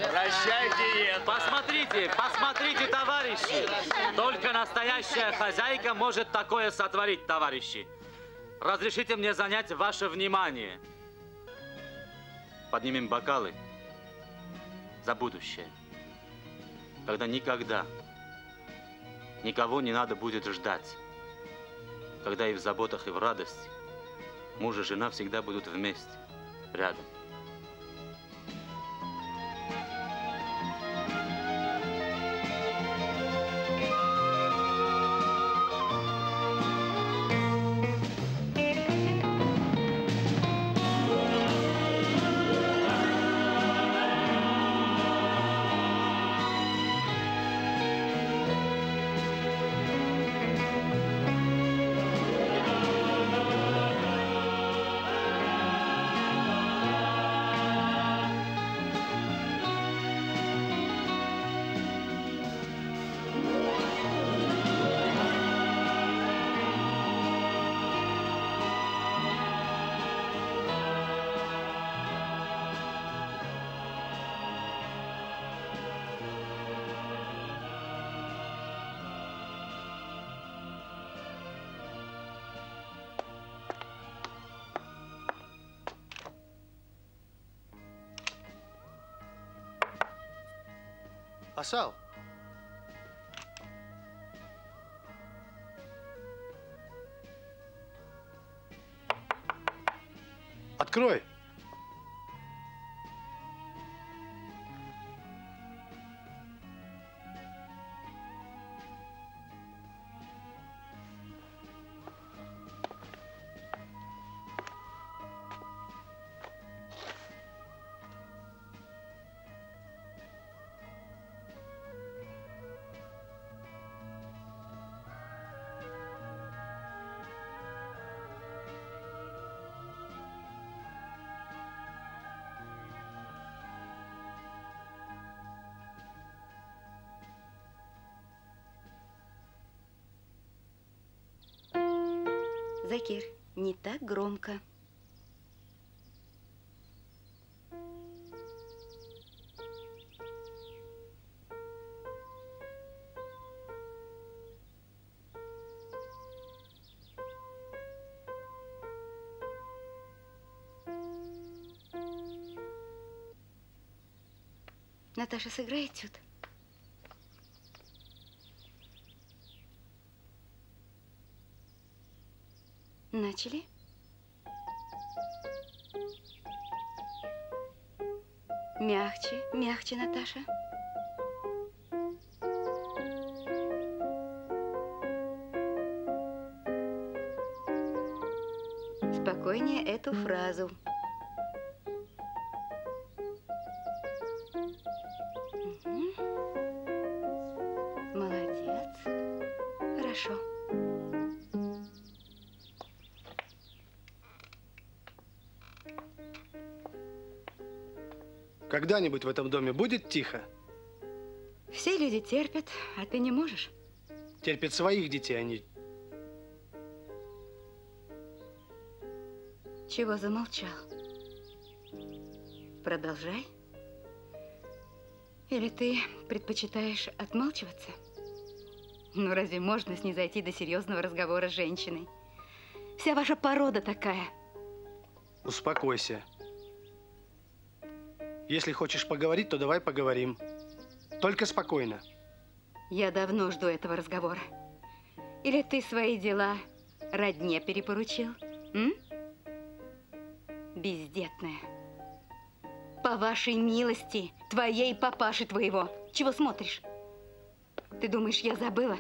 M: Прощайте,
G: Посмотрите, посмотрите, товарищи! Только настоящая хозяйка может такое сотворить, товарищи. Разрешите мне занять ваше внимание. Поднимем бокалы за будущее. Когда никогда никого не надо будет ждать. Когда и в заботах, и в радости муж и жена всегда будут вместе, рядом.
B: Асал. Открой.
H: Закир, не так громко. Наташа, сыграй этюд. Начали? Мягче, мягче, Наташа. Спокойнее эту фразу. Молодец. Хорошо.
B: Когда-нибудь в этом доме будет тихо?
A: Все люди терпят, а ты не можешь.
B: Терпят своих детей, они.
A: Чего замолчал? Продолжай. Или ты предпочитаешь отмалчиваться? Ну, разве можно снизойти до серьезного разговора с женщиной? Вся ваша порода такая.
B: Успокойся. Если хочешь поговорить, то давай поговорим. Только спокойно.
A: Я давно жду этого разговора. Или ты свои дела родне перепоручил? М? Бездетная. По вашей милости, твоей папаши твоего. Чего смотришь? Ты думаешь, я забыла?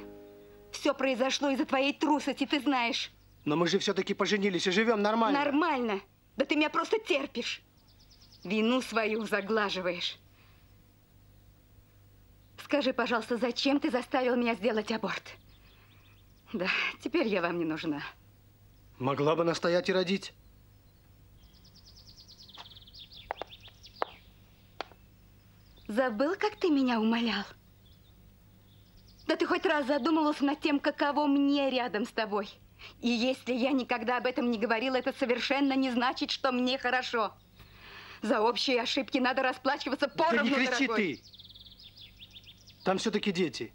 A: Все произошло из-за твоей трусости, ты знаешь.
B: Но мы же все-таки поженились и живем нормально.
A: Нормально? Да ты меня просто терпишь. Вину свою заглаживаешь. Скажи, пожалуйста, зачем ты заставил меня сделать аборт? Да, теперь я вам не нужна.
B: Могла бы настоять и родить.
A: Забыл, как ты меня умолял? Да ты хоть раз задумывался над тем, каково мне рядом с тобой? И если я никогда об этом не говорила, это совершенно не значит, что мне хорошо. За общие ошибки надо расплачиваться поровну,
B: Да не кричи
A: дорогой.
B: ты! Там все-таки дети.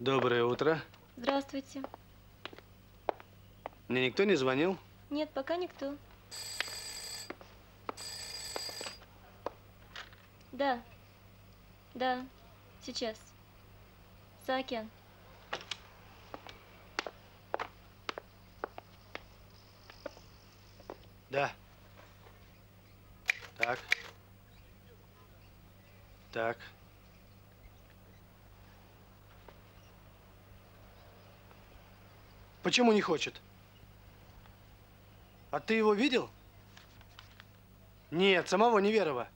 B: Доброе утро.
K: Здравствуйте.
B: Мне никто не звонил?
K: Нет, пока никто. Да. Да. Сейчас. Саакян.
B: Да. Так. Так. Почему не хочет? А ты его видел? Нет, самого Неверова.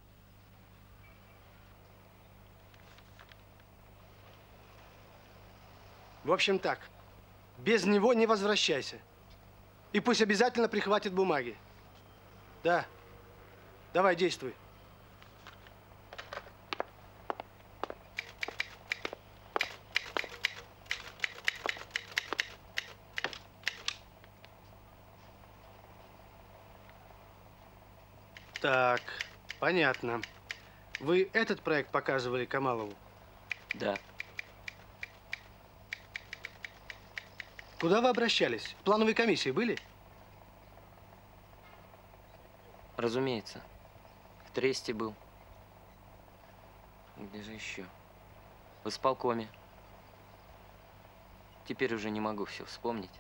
B: В общем так, без него не возвращайся. И пусть обязательно прихватит бумаги. Да. Давай, действуй. Так, понятно. Вы этот проект показывали Камалову?
N: Да.
B: Куда вы обращались? В плановой комиссии были?
N: Разумеется. В Тресте был. Где же еще? В исполкоме. Теперь уже не могу все вспомнить.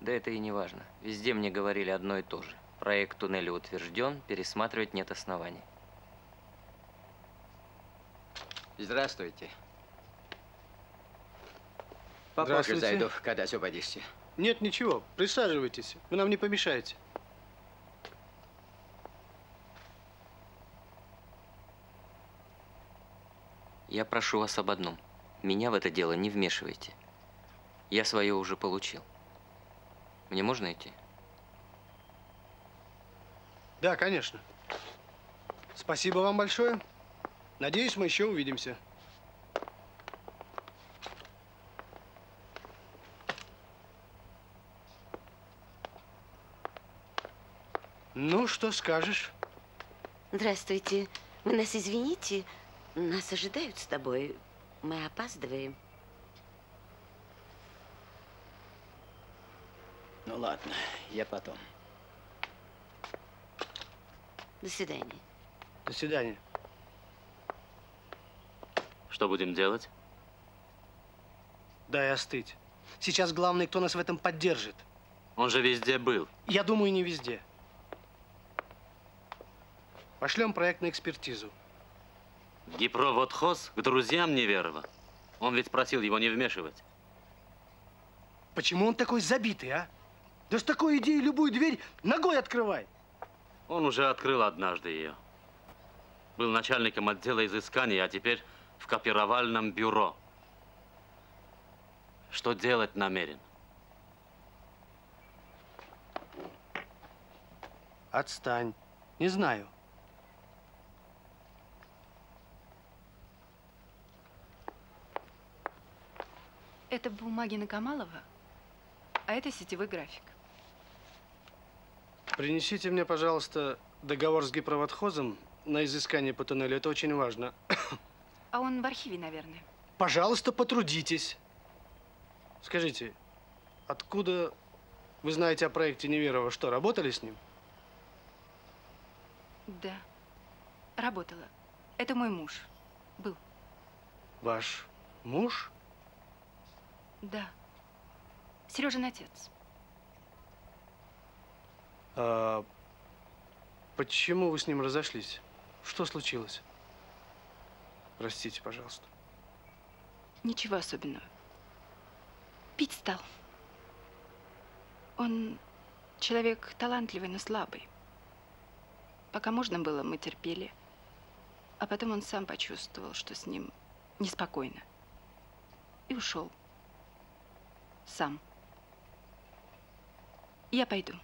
N: Да это и не важно. Везде мне говорили одно и то же. Проект туннеля утвержден, пересматривать нет оснований.
C: Здравствуйте. Попозже зайду, когда освободишься.
B: Нет, ничего. Присаживайтесь. Вы нам не помешаете.
N: Я прошу вас об одном. Меня в это дело не вмешивайте. Я свое уже получил. Мне можно идти?
B: Да, конечно. Спасибо вам большое. Надеюсь, мы еще увидимся. Ну, что скажешь?
L: Здравствуйте. Вы нас извините, нас ожидают с тобой. Мы опаздываем.
C: Ну ладно, я потом.
L: До свидания.
B: До свидания.
G: Что будем делать?
B: Дай остыть. Сейчас главное, кто нас в этом поддержит.
G: Он же везде был.
B: Я думаю, не везде. Пошлем проект на экспертизу.
G: Гипроводхоз к друзьям Неверова. Он ведь просил его не вмешивать.
B: Почему он такой забитый, а? Да с такой идеей любую дверь ногой открывай.
G: Он уже открыл однажды ее. был начальником отдела изысканий, а теперь в копировальном бюро. Что делать намерен?
B: Отстань. Не знаю.
D: Это бумаги на Камалова, а это сетевой график.
B: Принесите мне, пожалуйста, договор с гипроводхозом на изыскание по туннелю. Это очень важно.
D: А он в архиве, наверное.
B: Пожалуйста, потрудитесь. Скажите, откуда вы знаете о проекте Неверова? Что, работали с ним?
D: Да, работала. Это мой муж. Был.
B: Ваш муж?
D: Да. Сережин отец.
B: А почему вы с ним разошлись? Что случилось? Простите, пожалуйста.
D: Ничего особенного. Пить стал. Он человек талантливый, но слабый. Пока можно было, мы терпели. А потом он сам почувствовал, что с ним неспокойно. И ушел. Сам. Я пойду.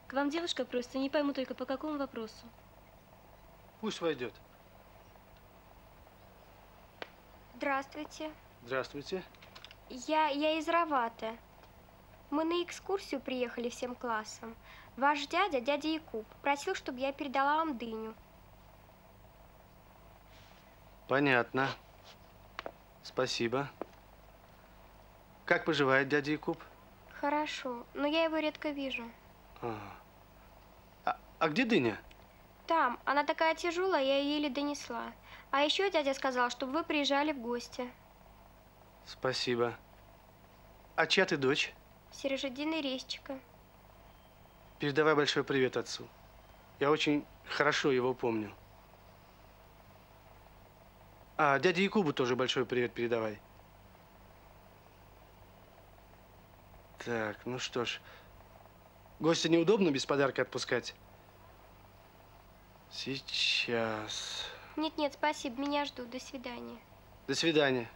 K: К вам девушка просится, не пойму только по какому вопросу.
B: Пусть войдет.
O: Здравствуйте.
B: Здравствуйте.
O: Я из Равата. Мы на экскурсию приехали всем классом. Ваш дядя Якуб, просил, чтобы я передала вам дыню.
B: Понятно. Спасибо. Как поживает дядя Якуб?
O: Хорошо, но я его редко вижу.
B: А где дыня?
O: Там. Она такая тяжелая, я ее еле донесла. А еще дядя сказал, чтобы вы приезжали в гости.
B: Спасибо. А чья ты дочь?
O: Сережидина Резчика.
B: Передавай большой привет отцу. Я очень хорошо его помню. А дяде Якубу тоже большой привет передавай. Так, ну что ж. Гостя неудобно без подарка отпускать? Сейчас.
O: Нет, спасибо, меня ждут. До свидания.
B: До свидания.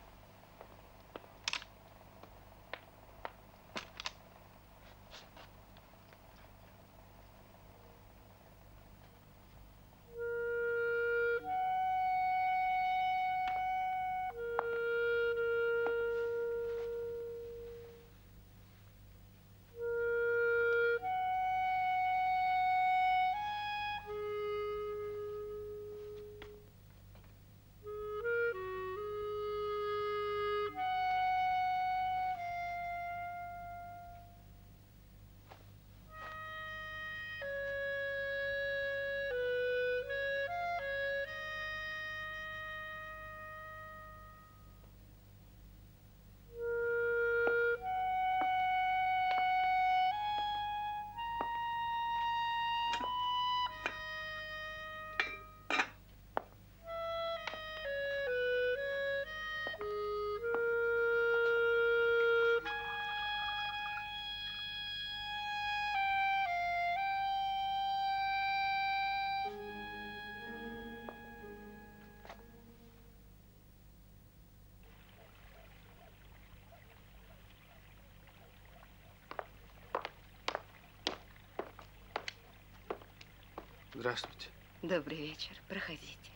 B: Здравствуйте.
A: Добрый вечер. Проходите.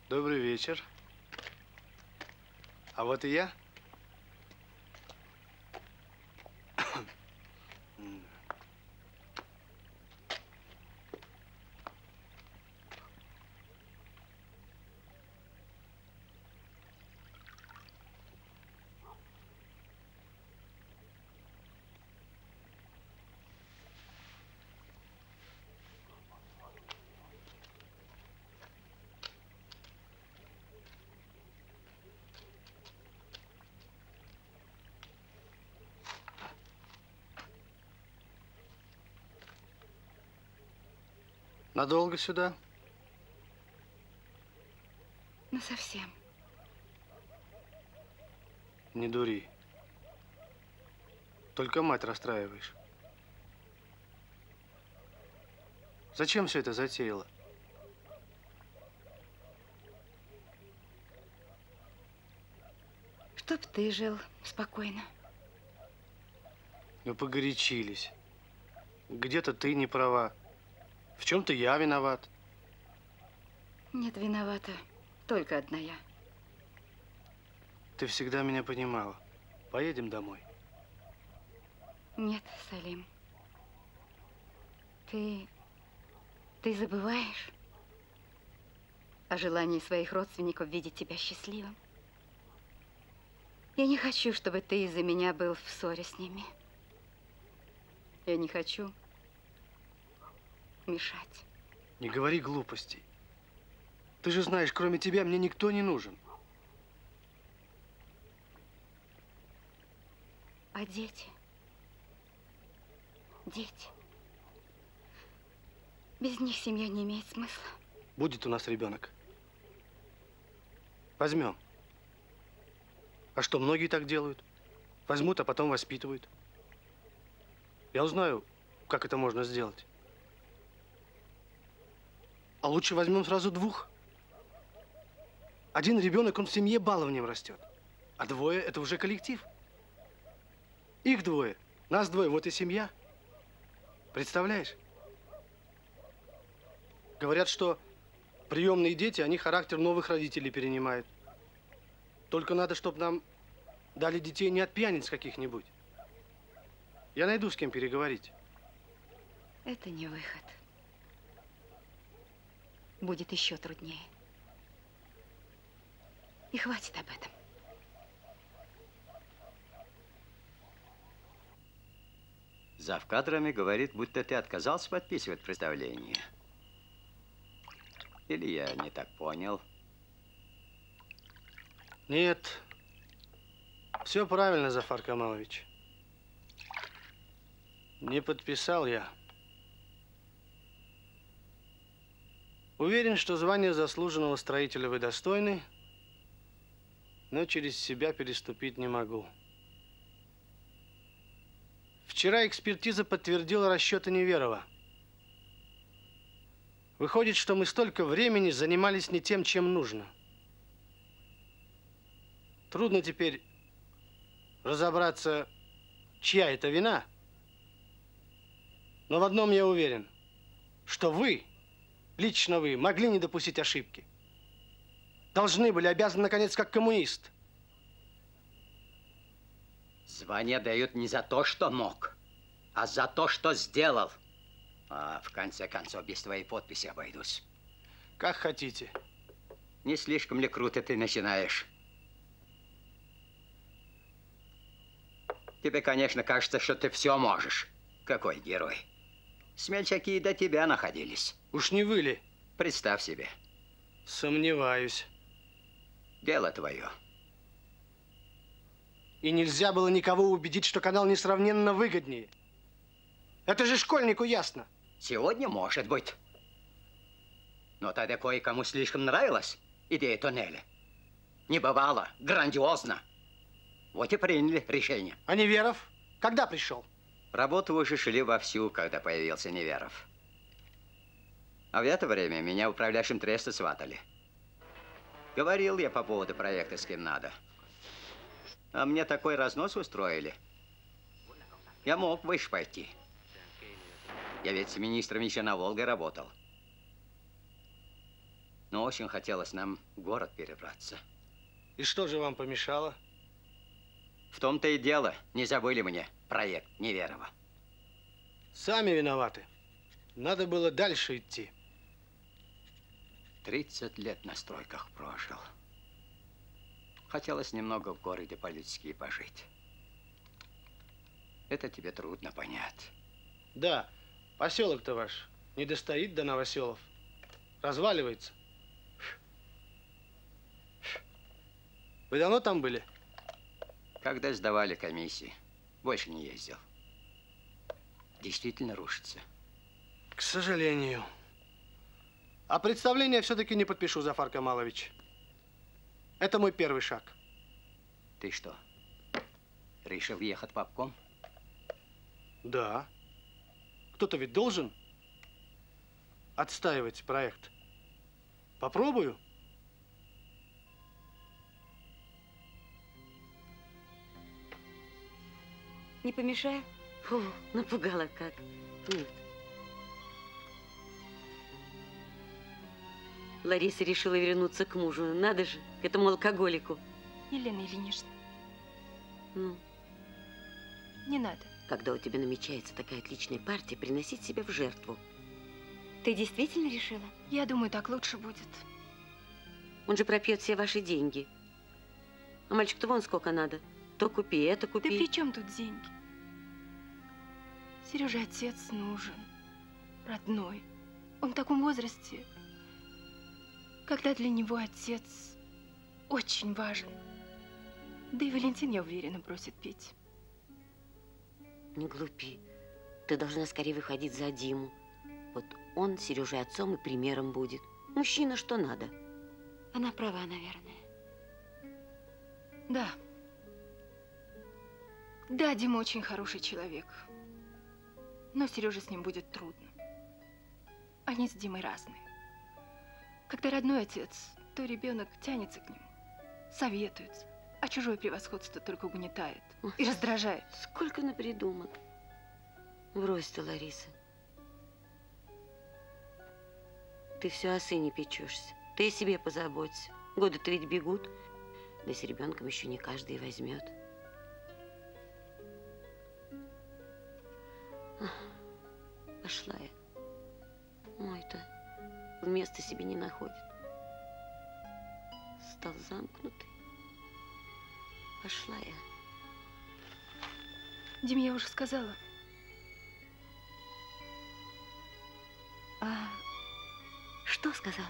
B: Добрый вечер. А вот и я. Надолго сюда?
D: Ну, совсем.
B: Не дури. Только мать расстраиваешь. Зачем все это затеяла?
D: Чтоб ты жил спокойно.
B: Мы погорячились. Где-то ты не права. В чем-то я виноват.
D: Нет, виновата только одна я.
B: Ты всегда меня понимала. Поедем домой.
D: Нет, Салим. Ты забываешь о желании своих родственников видеть тебя счастливым. Я не хочу, чтобы ты из-за меня был в ссоре с ними. Я не хочу мешать.
B: Не говори глупостей. Ты же знаешь, кроме тебя мне никто не нужен.
D: А дети? Дети. Без них семья не имеет смысла.
B: Будет у нас ребенок. Возьмем. А что, многие так делают? Возьмут, а потом воспитывают. Я узнаю, как это можно сделать. А лучше возьмем сразу двух. Один ребенок, он в семье баловнем растет. А двое – это уже коллектив. Их двое, нас двое, вот и семья. Представляешь? Говорят, что приемные дети, они характер новых родителей перенимают. Только надо, чтобы нам дали детей не от пьяниц каких-нибудь. Я найду, с кем переговорить.
D: Это не выход. Будет еще труднее. И хватит об этом.
C: Завкадрами говорит, будто ты отказался подписывать представление. Или я не так понял?
B: Нет. Все правильно, Зафар Камалович. Не подписал я. Уверен, что звание заслуженного строителя вы достойны, но через себя переступить не могу. Вчера экспертиза подтвердила расчеты Неверова. Выходит, что мы столько времени занимались не тем, чем нужно. Трудно теперь разобраться, чья это вина. Но в одном я уверен, что вы, лично вы, могли не допустить ошибки. Должны были, обязаны, наконец, как коммунист.
C: Звание дают не за то, что мог, а за то, что сделал. А в конце концов, без твоей подписи обойдусь.
B: Как хотите.
C: Не слишком ли круто ты начинаешь? Тебе, конечно, кажется, что ты все можешь. Какой герой. Смельчаки и до тебя находились.
B: Уж не вы ли?
C: Представь себе.
B: Сомневаюсь.
C: Дело твое.
B: И нельзя было никого убедить, что канал несравненно выгоднее. Это же школьнику ясно.
C: Сегодня может быть. Но тогда кое-кому слишком нравилась идея туннеля. Не бывало, грандиозно. Вот и приняли решение.
B: А Неверов когда пришел?
C: Работу уже шли вовсю, когда появился Неверов. А в это время меня управляющим треста сватали. Говорил я по поводу проекта с кем надо. А мне такой разнос устроили. Я мог выше пойти. Я ведь с министром еще на Волге работал. Но очень хотелось нам в город перебраться.
B: И что же вам помешало?
C: В том-то и дело. Не забыли мне проект Неверова.
B: Сами виноваты. Надо было дальше идти.
C: 30 лет на стройках прожил. Хотелось немного в городе по-людски пожить. Это тебе трудно понять.
B: Да, поселок-то ваш не достоит до Новоселов. Разваливается. Вы давно там были?
C: Когда сдавали комиссии. Больше не ездил. Действительно рушится.
B: К сожалению. А представление все-таки не подпишу, Зафар Камалович. Это мой первый шаг.
C: Ты что, решил ехать в обком?
B: Да. Кто-то ведь должен отстаивать проект. Попробую.
H: Не помешаю?
L: Фу, напугала как. Нет. Лариса решила вернуться к мужу. Надо же, к этому алкоголику.
D: Елена Ильинична,
L: Ну,
D: не надо.
L: когда у тебя намечается такая отличная партия, приносить себя в жертву.
H: Ты действительно решила?
D: Я думаю, так лучше будет.
L: Он же пропьет все ваши деньги. А мальчик-то вон сколько надо. То купи, это купи.
D: Да при чем тут деньги? Сереже отец нужен, родной. Он в таком возрасте, когда для него отец очень важен. Да и Валентин, я уверена, бросит пить.
L: Не глупи. Ты должна скорее выходить за Диму. Вот он Сереже отцом и примером будет. Мужчина что надо.
H: Она права, наверное.
D: Да. Да, Дима очень хороший человек. Но Сереже с ним будет трудно. Они с Димой разные. Когда родной отец, то ребенок тянется к нему, советуется, а чужое превосходство только угнетает и раздражает.
L: Сколько напридумал. Брось ты, Лариса. Ты все о сыне печешься. Ты о себе позаботься. Годы-то ведь бегут. Да с ребенком еще не каждый возьмет. Пошла я. Мой-то места себе не находит. Стал замкнутый. Пошла я.
D: Диме я уже сказала.
H: А что сказала?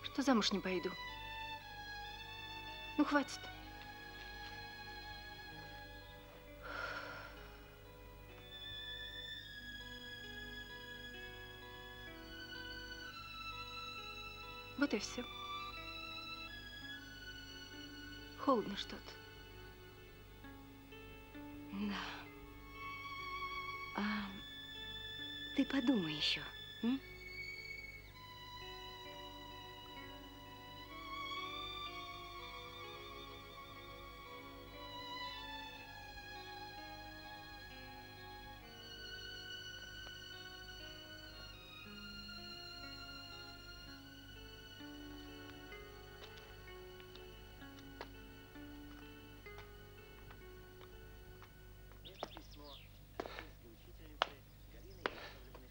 D: Что замуж не пойду. Ну, хватит. Вот и все. Холодно что-то.
H: Да. А ты подумай еще, м?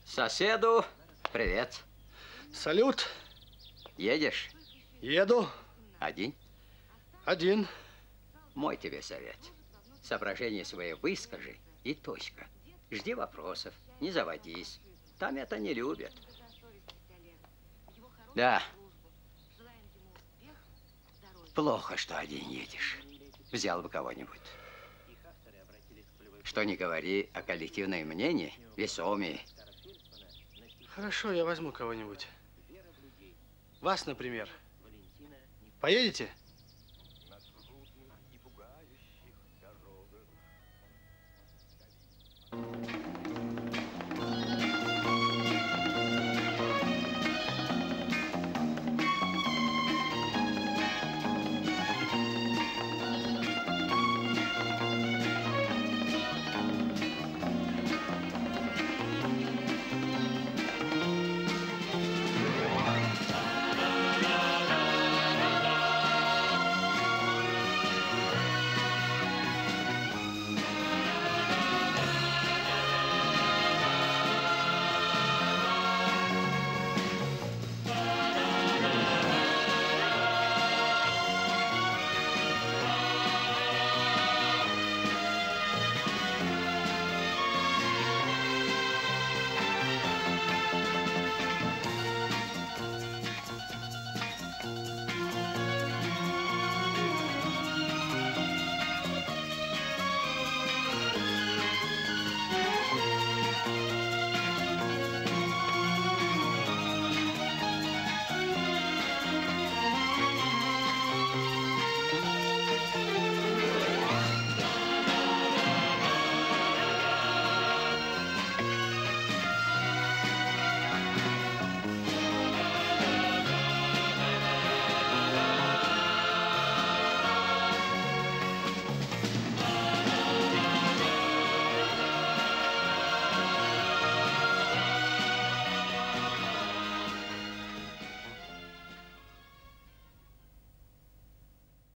C: Соседу привет.
B: Салют.
C: Едешь?
B: Еду.
C: Один?
B: Один.
C: Мой тебе совет. Соображения свои выскажи и точка. Жди вопросов, не заводись. Там это не любят. Да. Плохо, что один едешь. Взял бы кого-нибудь. Что ни говори, а коллективное мнение весомее.
B: Хорошо, я возьму кого-нибудь. Вас, например. Поедете?
I: На